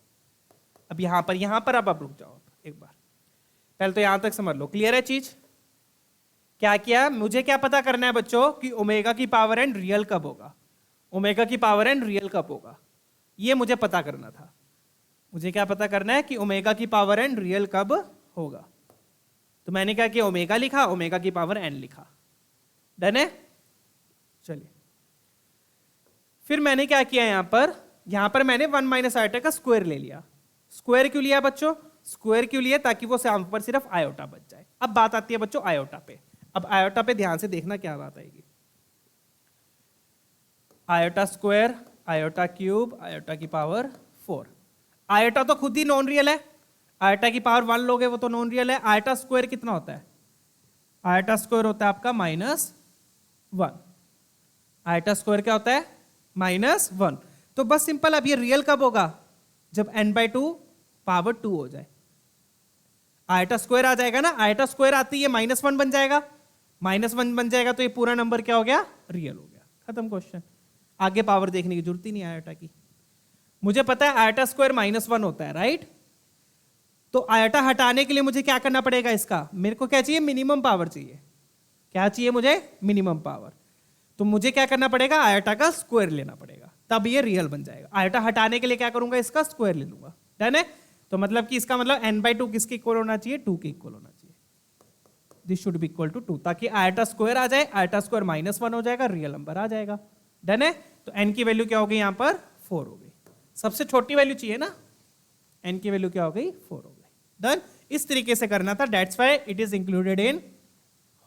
अब यहां पर अब रुक जाओ एक बार, पहले तो यहां तक समझ लो, क्लियर है चीज। क्या किया, मुझे क्या पता करना है बच्चों कि ओमेगा की पावर n रियल कब होगा, ओमेगा की पावर n रियल कब होगा, ये मुझे पता करना था। मुझे क्या पता करना है कि ओमेगा की पावर n रियल कब होगा, तो मैंने क्या किया, ओमेगा लिखा, ओमेगा की पावर n लिखा, डन है। चलिए फिर मैंने क्या किया, यहां पर मैंने 1 - आयोटा का स्क्वायर ले लिया। स्क्वायर क्यों लिया बच्चों, स्क्वायर क्यों लिया, ताकि वो यहाँ पर सिर्फ आयोटा बच जाए। अब बात आती है बच्चों आयोटा पे, अब आयोटा पे ध्यान से देखना क्या बात आएगी। Iota square iota cube iota की पावर 4। आयोटा तो खुद ही नॉन रियल है, आयोटा की पावर 1 लोगे वो तो नॉन रियल है। आयोटा स्क्वायर कितना होता है? आयोटा स्क्वायर होता है आपका -1। आयोटा स्क्वायर क्या होता है? -1। तो बस सिंपल, अब ये रियल कब होगा? जब n/2 पावर 2 हो जाए। आयोटा स्क्वायर आ जाएगा ना, आयोटा स्क्वायर आती है -1 बन जाएगा, -1 बन जाएगा तो ये पूरा नंबर क्या हो गया? रियल हो गया। खत्म क्वेश्चन। आगे पावर देखने की जरूरत ही नहीं आयोटा की। मुझे पता है आयोटा स्क्वायर -1 होता है, राइट? तो आयोटा हटाने के लिए मुझे क्या करना पड़ेगा? इसका मेरे को क्या चाहिए? मिनिमम पावर चाहिए। क्या चाहिए मुझे? Minimum power. तो मुझे क्या करना पड़ेगा? आयोटा का स्क्वायर लेना पड़ेगा, तब ये रियल बन जाएगा। आयोटा हटाने के लिए क्या करूंगा? इसका स्क्वायर ले लूंगा। डन है? तो मतलब कि इसका मतलब n/2 किसके इक्वल होना चाहिए? 2 के इक्वल होना चाहिए। This should be equal to 2, ताकि आयोटा स्क्वायर आ जाए, आयोटा स्क्वायर -1 हो जाएगा, रियल नंबर आ जाएगा। डन है? तो n की वैल्यू क्या हो गई? यहां पर 4 हो गई। सबसे छोटी वैल्यू चाहिए ना, n की वैल्यू क्या हो गई? 4 हो गई। डन? इस तरीके से करना था, that's why it is included in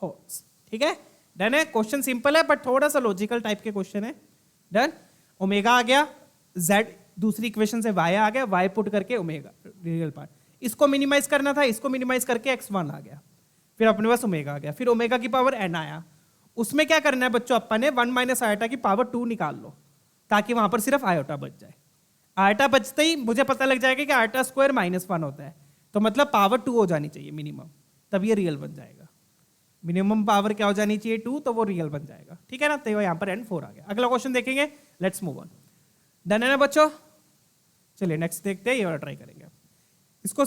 holes. ठीक है? डन है? क्वेश्चन सिंपल है बट थोड़ा सा लॉजिकल टाइप के क्वेश्चन है। डन? ओमेगा आ गया, z दूसरी इक्वेशन से y आ गया, y पुट करके ओमेगा रियल पार्ट। इसको मिनिमाइज करना था, इसको मिनिमाइज करके x1 आ गया, फिर अपने पास ओमेगा आ गया, फिर ओमेगा की पावर n आया। उसमें क्या करना है बच्चों? अपन ने 1 माइनस आयोटा की पावर 2 निकाल लो, ताकि वहां पर सिर्फ आयोटा बच जाए। आयोटा बचते ही मुझे पता लग जाएगा कि आयोटा स्क्वायर -1 होता है, तो मतलब पावर 2 हो जानी चाहिए मिनिमम, तब ये रियल बन जाएगा। मिनिमम पावर क्या हो जानी चाहिए? 2, तो वो रियल बन जाएगा। ठीक है ना? तो यहाँ पर n4 आ गया। अगला क्वेश्चन देखेंगे, लेट्स मूव ऑन। डन है ना बच्चों? चलिए नेक्स्ट देखते हैं, ये वाला ट्राई करेंगे। इसको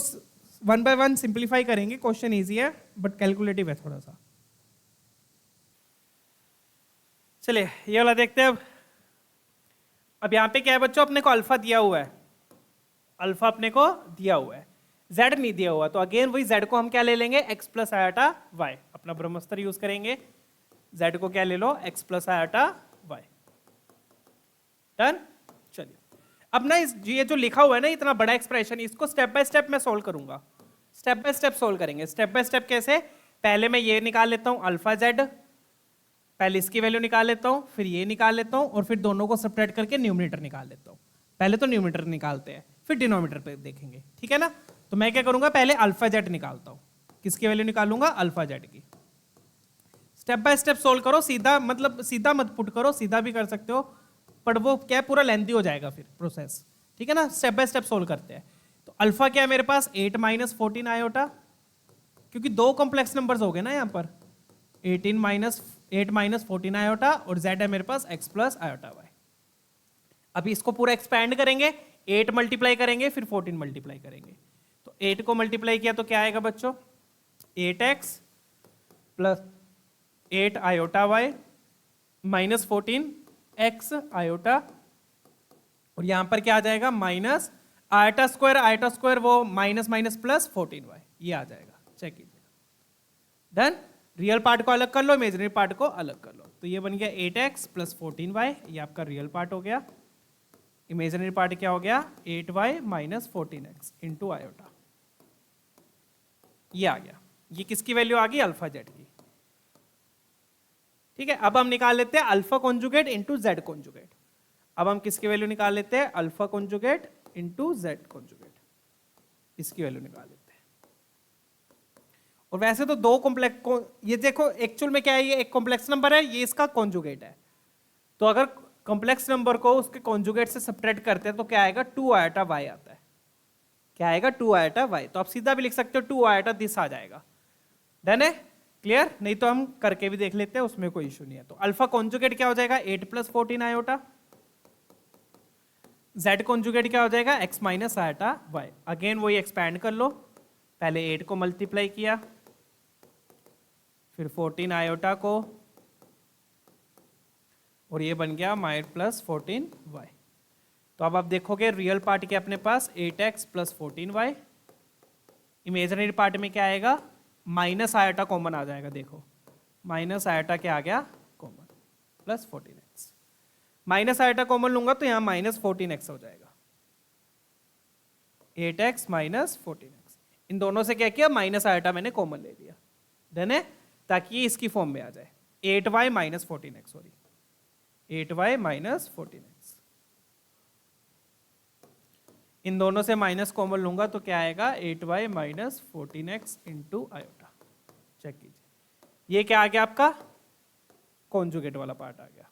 1 बाय 1 सिंप्लीफाई करेंगे। क्वेश्चन इजी है बट कैलकुलेटिव है थोड़ा सा। चलिए ये वाला देखते हैं। अब यहाँ पे क्या है बच्चों? अपने को अल्फा दिया हुआ है, अल्फा अपने को दिया हुआ है, z नहीं दिया हुआ, तो अगेन वही z को हम क्या ले लेंगे? x plus iota y। अपना ब्रह्मस्त्र यूज करेंगे, z को क्या ले लो? x plus iota y। Done? चलिए अब ना ये जो लिखा हुआ है ना इतना बड़ा एक्सप्रेशन, इसको स्टेप बाय स्टेप मैं सोल्व करूंगा। स्टेप बाय स्टेप सोल्व करेंगे। स्टेप बाय स्टेप कैसे? पहले मैं ये निकाल लेता हूं अल्फा z, पहले इसकी वैल्यू निकाल लेता हूं, फिर ये निकाल लेता हूं, और फिर दोनों को सब्ट्रैक्ट करके न्यूमरेटर निकाल लेता हूं। पहले तो न्यूमरेटर निकालते हैं, फिर डिनोमिनेटर पे देखेंगे। ठीक है ना? तो मैं क्या करूंगा? पहले अल्फा जेड निकालता हूं। किसकी वैल्यू निकालूंगा? अल्फा जेड की। स्टेप बाय स्टेप सोल्व करो, सीधा मतलब सीधा मत पुट करो, सीधा भी कर सकते हो, पर वो क्या पूरा लेंथी हो जाएगा फिर प्रोसेस। ठीक है ना? स्टेप बाय स्टेप सोल्व करते हैं। तो अल्फा क्या है मेरे पास? 8 - 14 आयोटा, क्योंकि दो कॉम्प्लेक्स नंबर्स हो गए ना यहाँ पर, 8 - 14 आयोटा, और z है मेरे पास x प्लस आयोटा y। अभी इसको पूरा एक्सपैंड करेंगे, 8 मल्टीप्लाई करेंगे, फिर 14 मल्टीप्लाई करेंगे। तो 8 को मल्टीप्लाई किया तो क्या आएगा बच्चों? 8x plus 8 iota y minus 14x iota, और यहां पर क्या आ जाएगा? माइनस आयोटा स्क्वायर वो माइनस माइनस प्लस 14y, ये आ जाएगा। चेक कीजिए। डन? रियल पार्ट को अलग कर लो, इमेजिनरी पार्ट को अलग कर लो, तो ये बन गया 8x प्लस 14y, ये आपका रियल पार्ट हो गया। इमेजिनरी पार्ट क्या हो गया? 8y minus 14x into iota, ये आ गया। ये किसकी वैल्यू आ गई? अल्फा जेड की। ठीक है, अब हम निकाल लेते हैं alpha conjugate into z conjugate. अब हम किसकी वैल्यू निकाल लेते हैं? Alpha conjugate into z conjugate, इसकी वैल्यू निकाल लेते हैं। और वैसे तो दो कॉम्प्लेक्स, ये देखो एक्चुअल में क्या है, ये एक कॉम्प्लेक्स नंबर है, ये इसका कॉन्जुगेट है। तो अगर कॉम्प्लेक्स नंबर को उसके कॉन्जुगेट से सब्ट्रैक्ट करते हैं तो क्या आएगा? 2 आयोटा y आता है। क्या आएगा? 2 आयोटा y। तो आप सीधा भी लिख सकते हो 2 आयोटा दिस आ जाएगा। डन है? क्लियर? नहीं तो हम करके भी देख लेते हैं, उसमें कोई इशू नहीं है। तो अल्फा कॉन्जुगेट क्या हो जाएगा? 8 प्लस 14 आयोटा। z कॉन्जुगेट क्या हो जाएगा? x minus iota y। Again वही एक्सपैंड कर लो, पहले 8 को मल्टीप्लाई किया, फिर 14 आयोटा को, और ये बन गया माइ प्लस 14y। तो अब आप देखोगे रियल पार्ट के अपने पास 8x plus 14y, imaginary part में क्या आएगा? माइनस आयोटा कॉमन आ जाएगा। देखो माइनस आयोटा क्या आ गया? Common, plus 14x। Minus iota common लूंगा तो यहाँ माइनस 14x हो जाएगा। 8x माइनस 14x, इन दोनों से क्या किया? माइनस आयोटा मैंने कॉमन ले लिया। डन है? ताकि ये इसकी फॉर्म में आ जाए, 8y minus 14x, sorry 8y minus 14x। इन दोनों से माइनस कॉमन लूंगा तो क्या आएगा 8y minus 14x into iota. Check कीजिए, ये क्या आ गया आपका कॉन्जुगेट वाला पार्ट आ गया।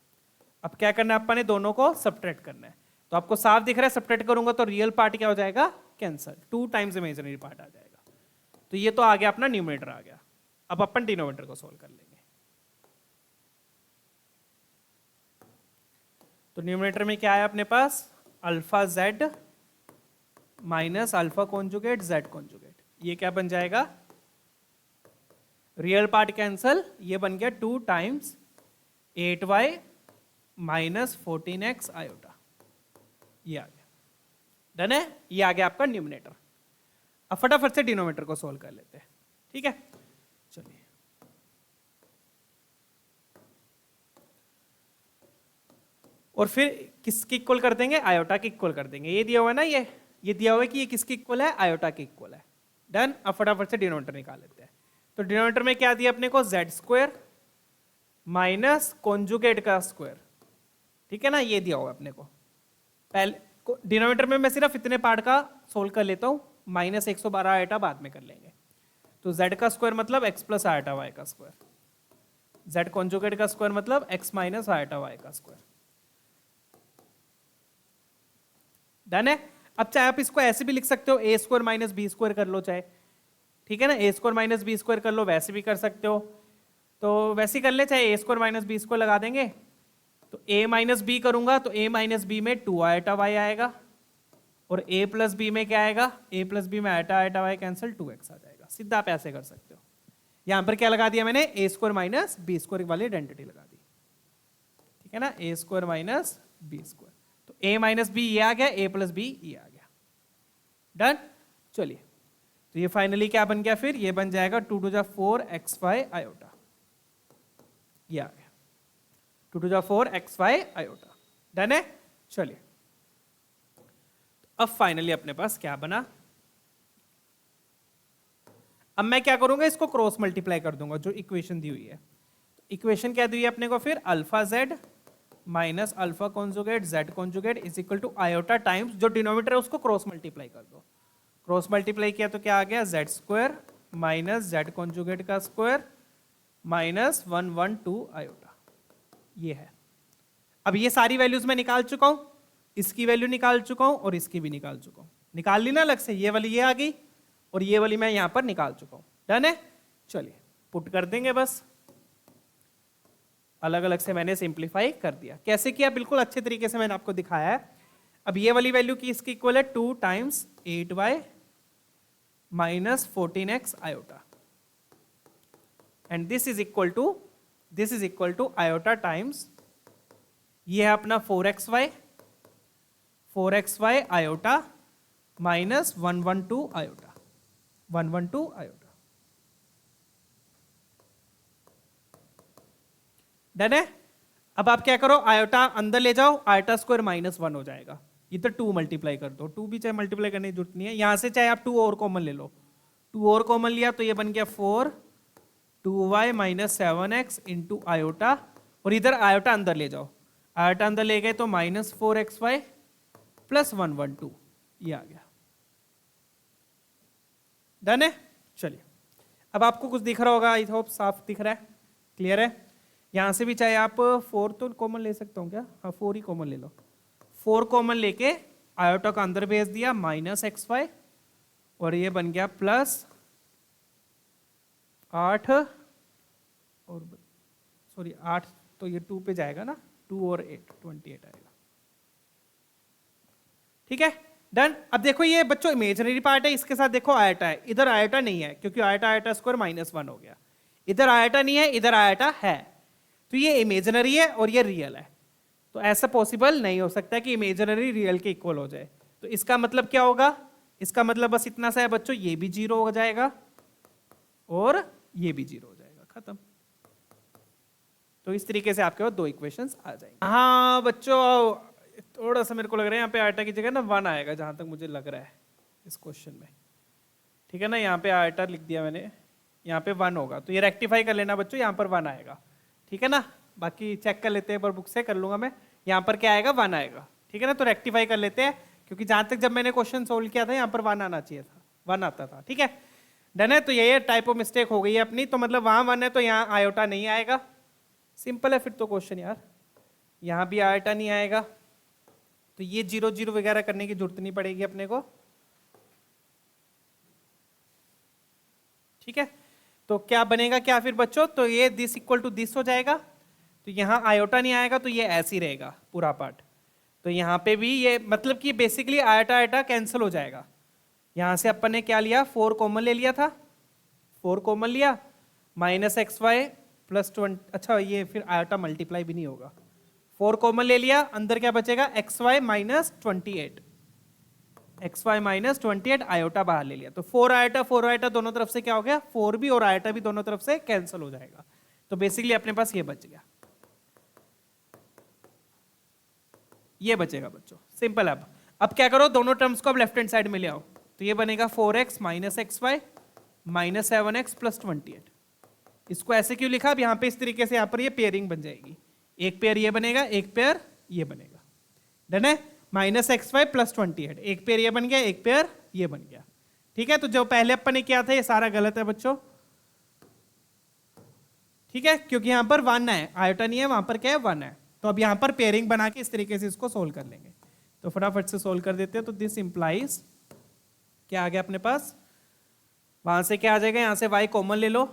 अब क्या करना है, अपन ने दोनों को सब्ट्रैक्ट करना है। तो आपको साफ दिख रहा है सब्ट्रैक्ट करूंगा तो रियल पार्ट क्या हो जाएगा कैंसल, 2 टाइम्स इमेजिनरी पार्ट आ जाएगा। तो ये तो आ गया अपना न्यूमरेटर आ गया। अब अपन डिनोमिनेटर को सोल्व कर लेंगे। तो न्यूमरेटर में क्या है अपने पास alpha Z minus alpha conjugate Z conjugate. ये क्या बन जाएगा, रियल पार्ट कैंसल, ये बन गया 2 times 8y minus 14x iota. ये आ गया, डन है। ये आ गया आपका न्यूमरेटर। अब फटाफट से डिनोमिनेटर को सोल्व कर लेते हैं, ठीक है। चलिए, और फिर किसकी इक्वल कर देंगे, आयोटा की इक्वल कर देंगे। ये दिया हुआ है ना, ये दिया हुआ है कि ये किसकी इक्वल है, आयोटा की इक्वल है। डन। अब फटाफट से डिनोमिनेटर निकाल लेते हैं। तो डिनोमिनेटर में क्या दिया अपने को जेड स्क्वायर माइनस कॉन्जुगेट का स्क्वायर, ठीक है ना, ये दिया हुआ है अपने को। पहले डिनोमिनेटर में मैं सिर्फ इतने पार्ट का सोल्व कर लेता हूं, माइनस 112 आयोटा बाद में कर लेंगे। तो z का स्क्वायर मतलब x प्लस आयोटा y का स्क्वायर, z कॉन्जुगेट का स्क्वायर मतलब x माइनस आयोटा y का स्क्वायर। डन है। अब चाहे आप इसको ऐसे भी लिख सकते हो, a square minus b square कर लो चाहे, ठीक है ना, a square minus b square कर लो, वैसे भी कर सकते हो। तो वैसे ही कर ले, चाहे a square minus b square लगा देंगे। तो a माइनस बी करूंगा तो a माइनस बी में 2 आयोटा y आएगा, और a प्लस बी में क्या आएगा, a प्लस बी में iota iota y cancel 2x आ जाएगा। सीधा आप ऐसे कर सकते हो। यहां पर क्या लगा दिया मैंने, a square minus b square वाली आइडेंटिटी लगा दी, ठीक है ना, a square minus b square. तो a माइनस बी ये आ गया, a प्लस बी ये आ गया। डन। चलिए, तो ये फाइनली क्या बन गया, फिर ये बन जाएगा 2 टू द 4 xy आयोटा। ये आ गया 2 to the 4 xy iota. Done है। चलिए, अब फाइनली अपने पास क्या बना। अब मैं क्या करूंगा, इसको क्रॉस मल्टीप्लाई कर दूंगा जो इक्वेशन दी हुई है। इक्वेशन क्या दी हुई है अपने को, फिर alpha Z minus alpha conjugate Z conjugate is equal to iota times, जो डिनोमिनेटर है उसको क्रॉस मल्टीप्लाई कर दो। क्रॉस मल्टीप्लाई किया तो क्या आ गया, Z square minus Z conjugate का स्क्वायर माइनस 112 आयोटा। ये है। अब ये सारी वैल्यूज मैं निकाल चुका हूं, इसकी वैल्यू निकाल चुका हूं और इसकी भी निकाल चुका हूं। निकाल ली ना अलग से, ये वाली ये आ गई और ये वाली मैं यहां पर निकाल चुका हूं। डन है। चलिए, पुट कर देंगे बस। अलग अलग से मैंने सिंप्लीफाई कर दिया। कैसे किया, बिल्कुल अच्छे तरीके से मैंने आपको दिखाया है। अब ये वाली वैल्यू की इसकी इक्वल है 2 times 8y minus 14x iota, and this is equal to iota times ये है अपना 4xy iota minus 112 iota, 112 iota. Done है। अब आप क्या करो, आयोटा अंदर ले जाओ, आयोटा स्क्वायर माइनस 1 हो जाएगा। ये तो 2 मल्टीप्लाई कर दो, 2 भी चाहे मल्टीप्लाई करने की जरूरत नहीं है। यहां से चाहे आप 2 और कॉमन ले लो, 2 और कॉमन लिया तो ये बन गया 4 2y minus 7x into iota, और इधर आयोटा अंदर ले जाओ, आयोटा अंदर ले गए तो माइनस 4xy प्लस 112, ये आ गया। डन है। चलिए, अब आपको कुछ दिख रहा होगा, आई होप साफ दिख रहा है, क्लियर है। यहां से भी चाहे आप 4 तो कॉमन ले सकता हूं क्या, हाँ 4 ही कॉमन ले लो। 4 कॉमन लेके आयोटा का अंदर भेज दिया माइनस xy, और ये बन गया प्लस 8 और सॉरी 8 तो ये 2 पे जाएगा ना, 2 और 8 28 आएगा। ठीक है, डन। अब देखो ये बच्चों इमेजिनरी पार्ट है, इसके साथ देखो आयटा है, इधर आयटा नहीं है क्योंकि आयटा आयटा स्क्वायर -1 हो गया। इधर आयटा नहीं है, इधर आयटा है, तो ये इमेजिनरी है और ये रियल है। तो ऐसा पॉसिबल नहीं हो सकता कि इमेजिनरी रियल के इक्वल हो जाए। तो इसका मतलब क्या होगा, इसका मतलब बस इतना सा है बच्चों, ये भी 0 हो जाएगा और ये भी 0 हो जाएगा, खत्म। तो इस तरीके से आपके पास 2 इक्वेशंस आ जाएंगे। हाँ बच्चों, थोड़ा सा मेरे को लग रहा है यहाँ पे आयटा की जगह ना 1 आएगा, जहां तक मुझे लग रहा है इस क्वेश्चन में। ठीक है ना, यहाँ पे आयटा लिख दिया मैंने, यहाँ पे 1 होगा, तो ये रेक्टिफाई कर लेना बच्चों, यहाँ पर 1 आएगा। ठीक है ना, बाकी चेक कर लेते हैं, पर बुक से कर लूंगा मैं। यहाँ पर क्या आएगा, 1 आएगा। ठीक है ना, तो रेक्टिफाई कर लेते हैं क्योंकि जहां तक जब मैंने क्वेश्चन सोल्व किया था यहाँ पर 1 आना चाहिए था, 1 आता था। ठीक है, डन है। तो ये टाइप ऑफ मिस्टेक हो गई है अपनी, तो मतलब वहां 1 है तो यहाँ आयोटा नहीं आएगा। सिंपल है फिर तो क्वेश्चन यार, यहाँ भी आयोटा नहीं आएगा, तो ये 0 0 वगैरह करने की जरूरत नहीं पड़ेगी अपने को। ठीक है, तो क्या बनेगा क्या फिर बच्चों, तो ये दिस इक्वल टू दिस हो जाएगा, तो यहाँ आयोटा नहीं आएगा तो ये ऐसे ही रहेगा पूरा पार्ट। तो यहाँ पे भी ये मतलब कि बेसिकली आयोटा आयोटा कैंसिल हो जाएगा। यहाँ से अपन ने क्या लिया, 4 कॉमन ले लिया था, 4 कॉमन लिया, माइनस एक्स वाई प्लस 20, अच्छा ये फिर आयोटा मल्टीप्लाई भी नहीं होगा, 4 कॉमन ले लिया, अंदर क्या बचेगा x y minus 28, x y minus 28, iota बाहर ले लिया, तो 4 आयोटा दोनों तरफ से क्या हो गया, 4 भी और आयोटा भी दोनों तरफ से कैंसिल हो जाएगा। तो बेसिकली अपने पास ये बच गया, ये बचेगा बच्चों, सिंपल। अब क्या करो, दोनों टर्म्स को अब लेफ्ट हैंड साइड में ले आओ, तो ये बनेगा 4x minus x y minus 7x plus 28। इसको ऐसे क्यों लिखा, अब यहाँ पे इस तरीके से यहाँ पर ये पेयरिंग बन जाएगी, एक पेयर ये बनेगा, एक पेयर ये बनेगा, डन है। माइनस एक्स वाई प्लस 28, एक पेयर ये बन गया, एक पेयर ये बन गया। ठीक है, तो जो पहले अपन ने किया था ये सारा गलत है बच्चों। ठीक है, क्योंकि यहाँ पर 1 है, आयोटा नहीं है, वहां पर क्या है 1 है, तो अब यहाँ पर पेयरिंग बना के इस तरीके से इसको सोल्व कर लेंगे। तो फटाफट से सोल्व कर देते हैं। तो दिस इंप्लाइज क्या आ गया अपने पास, वहां से क्या आ जाएगा, यहां से y कॉमन ले लो,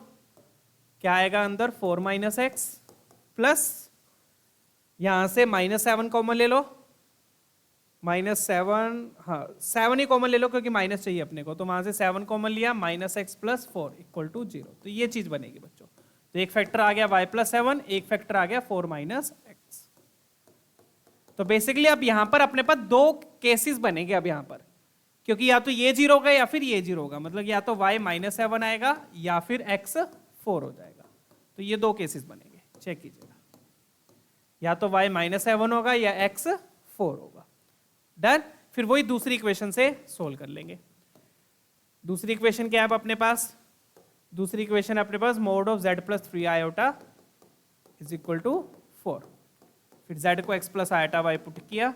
क्या आएगा अंदर 4 माइनस एक्स प्लस, यहां से -7 कॉमन ले लो, -7, हाँ 7 ही कॉमन ले लो क्योंकि माइनस चाहिए अपने को, तो वहां से 7 कॉमन लिया, minus x plus 4 equal to 0। तो ये चीज बनेगी बच्चों, तो एक फैक्टर आ गया y प्लस 7, एक फैक्टर आ गया 4 माइनस एक्स। तो बेसिकली अब यहां पर अपने पास 2 केसेस बनेंगे अब यहां पर, क्योंकि या तो ये 0 होगा या फिर ये 0 होगा, मतलब या तो y -7 आएगा या फिर x 4 हो जाएगा। तो ये 2 केसेस बनेंगे, चेक कीजिएगा, या तो y -7 होगा या x 4 होगा। डन, फिर वही दूसरी इक्वेशन से सोल्व कर लेंगे। दूसरी इक्वेशन क्या है अपने पास, दूसरी इक्वेशन अपने पास mod of z plus 3 iota is equal to 4, फिर z को x plus iota y put किया,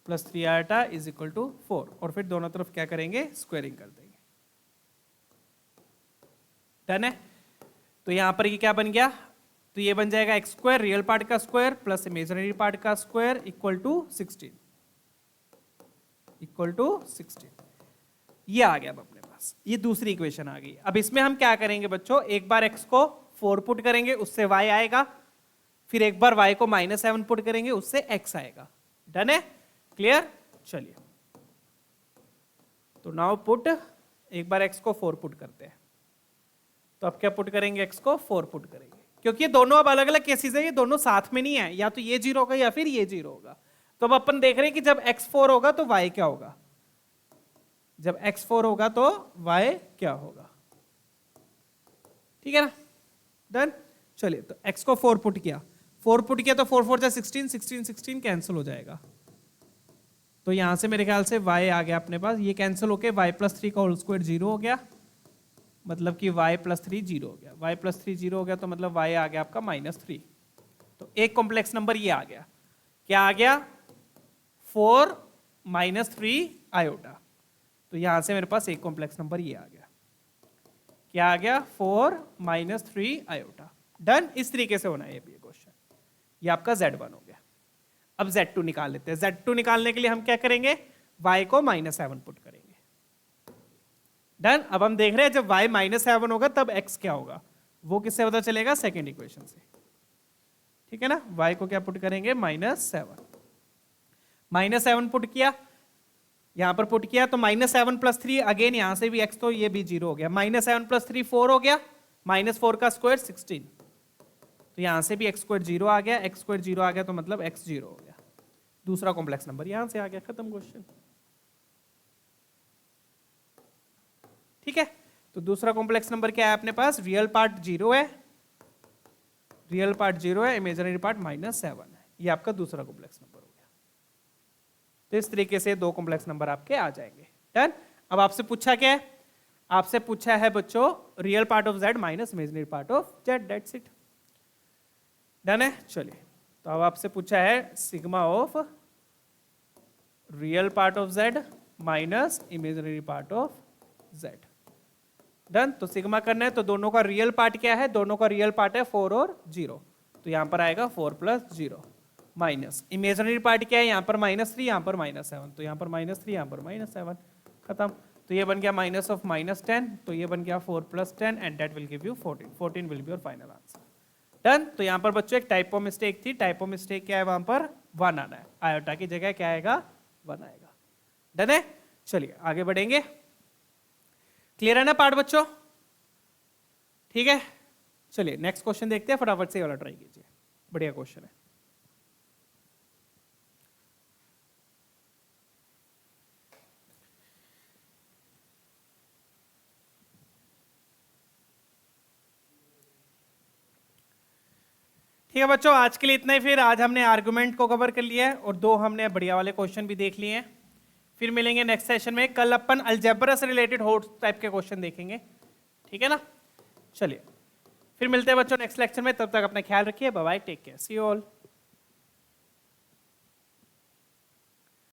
plus 3 iota is equal to 4, और फिर दोनों तरफ क्या करेंगे, स्क्वायरिंग कर देंगे। डन है, तो यहां पर ये क्या बन गया, तो ये बन जाएगा एक्स स्क्वायर रियल पार्ट का स्क्वायर प्लस इमेजिनरी पार्ट का square equal to 16, equal to 16। ये आ गया अब अपने पास, ये दूसरी इक्वेशन आ गई। अब इसमें हम क्या करेंगे बच्चों, एक बार x को 4 पुट करेंगे, उससे y आएगा, फिर एक बार y को -7 पुट करेंगे, उससे x आएगा। डन है, क्लियर। चलिए, तो नाउ पुट, एक बार x को 4 पुट करते हैं, तो अब क्या पुट करेंगे, x को 4 पुट करेंगे, क्योंकि ये दोनों अब अलग अलग केसेस है, ये दोनों साथ में नहीं है, या तो ये 0 होगा या फिर ये 0 होगा। तो अब अपन देख रहे हैं कि जब x 4 होगा तो y क्या होगा, जब x 4 होगा तो y क्या होगा। ठीक है ना, डन। चलिए, तो x को 4 पुट किया, 4 पुट किया तो 4 4 जा 16, 16 16 कैंसिल हो जाएगा, तो यहां से मेरे ख्याल से y आ गया अपने पास, ये कैंसिल होके y प्लस 3 का होल स्क्वायर 0 हो गया, मतलब कि y प्लस 3 0 हो गया, y प्लस 3 0 हो गया, तो मतलब y आ गया आपका -3। तो एक कॉम्प्लेक्स नंबर ये आ गया, क्या आ गया, 4 -3 आयोटा, तो यहां से मेरे पास एक कॉम्प्लेक्स नंबर ये आ गया, क्या आ गया, 4 -3 आयोटा। डन, इस तरीके से होना है ये भी क्वेश्चन। ये आपका Z1 हो गया। अब Z2 निकाल लेते हैं। Z2 निकालने के लिए हम क्या करेंगे, y को -7 पुट करेंगे। डन, अब हम देख रहे हैं जब y -7 होगा तब x क्या होगा, वो किससे पता चलेगा, सेकेंड इक्वेशन से। ठीक है ना, y को क्या पुट करेंगे, -7, -7 पुट किया, यहां पर पुट किया तो -7 प्लस 3, अगेन यहां से भी x, तो ये भी 0 हो गया, -7 प्लस 3 4 हो गया, -4 का स्क्वायर 16, तो यहां से भी x स्क्वायर 0 आ गया, x स्क्वायर 0 आ गया, तो मतलब x 0 हो गया। दूसरा कॉम्प्लेक्स नंबर यहां से आ गया, खत्म क्वेश्चन। ठीक है, तो दूसरा कॉम्प्लेक्स नंबर क्या है अपने पास, रियल पार्ट 0 है, रियल पार्ट 0 है, इमेजिनरी पार्ट -7 है, ये आपका दूसरा कॉम्प्लेक्स नंबर हो गया। तो इस तरीके से 2 कॉम्प्लेक्स नंबर आपके आ जाएंगे। डन, अब आपसे पूछा क्या है, आपसे पूछा है बच्चों real part of z minus imaginary part of z, that's it. Done है, चलिए तो अब आपसे पूछा है sigma of real part of z minus imaginary part of z। Done. तो सिग्मा करना है तो दोनों का रियल पार्ट क्या है, दोनों का रियल पार्ट है 4 और 0, तो यहां पर आएगा 4 + 0 माइनस इमेजिनरी पार्ट क्या है, यहां पर -3 यहां पर -7, तो यहां पर -3 यहां पर -7, खत्म। तो ये बन गया माइनस ऑफ -10, तो ये बन गया 4 + 10 and that will give you 14। 14 will be your final answer. Done. तो यहां पर बच्चों एक टाइपो मिस्टेक थी, टाइपो मिस्टेक क्या है, वहां पर 1 आना है, आयोटा की जगह क्या आएगा 1 आएगा। डन है। चलिए आगे बढ़ेंगे। क्लियर है ना पार्ट बच्चों, ठीक है। चलिए नेक्स्ट क्वेश्चन देखते हैं, फटाफट से वाला ट्राई कीजिए, बढ़िया क्वेश्चन है। ठीक है बच्चों, आज के लिए इतना ही। फिर आज हमने आर्गुमेंट को कवर कर लिया है और 2 हमने बढ़िया वाले क्वेश्चन भी देख लिए हैं। फिर मिलेंगे नेक्स्ट सेशन में, कल अपन अलजेब्रा से रिलेटेड होट टाइप के क्वेश्चन देखेंगे, ठीक है ना। चलिए फिर मिलते हैं बच्चों नेक्स्ट लेक्चर में, तब तक अपना ख्याल रखिए, bye bye, take care, see you all.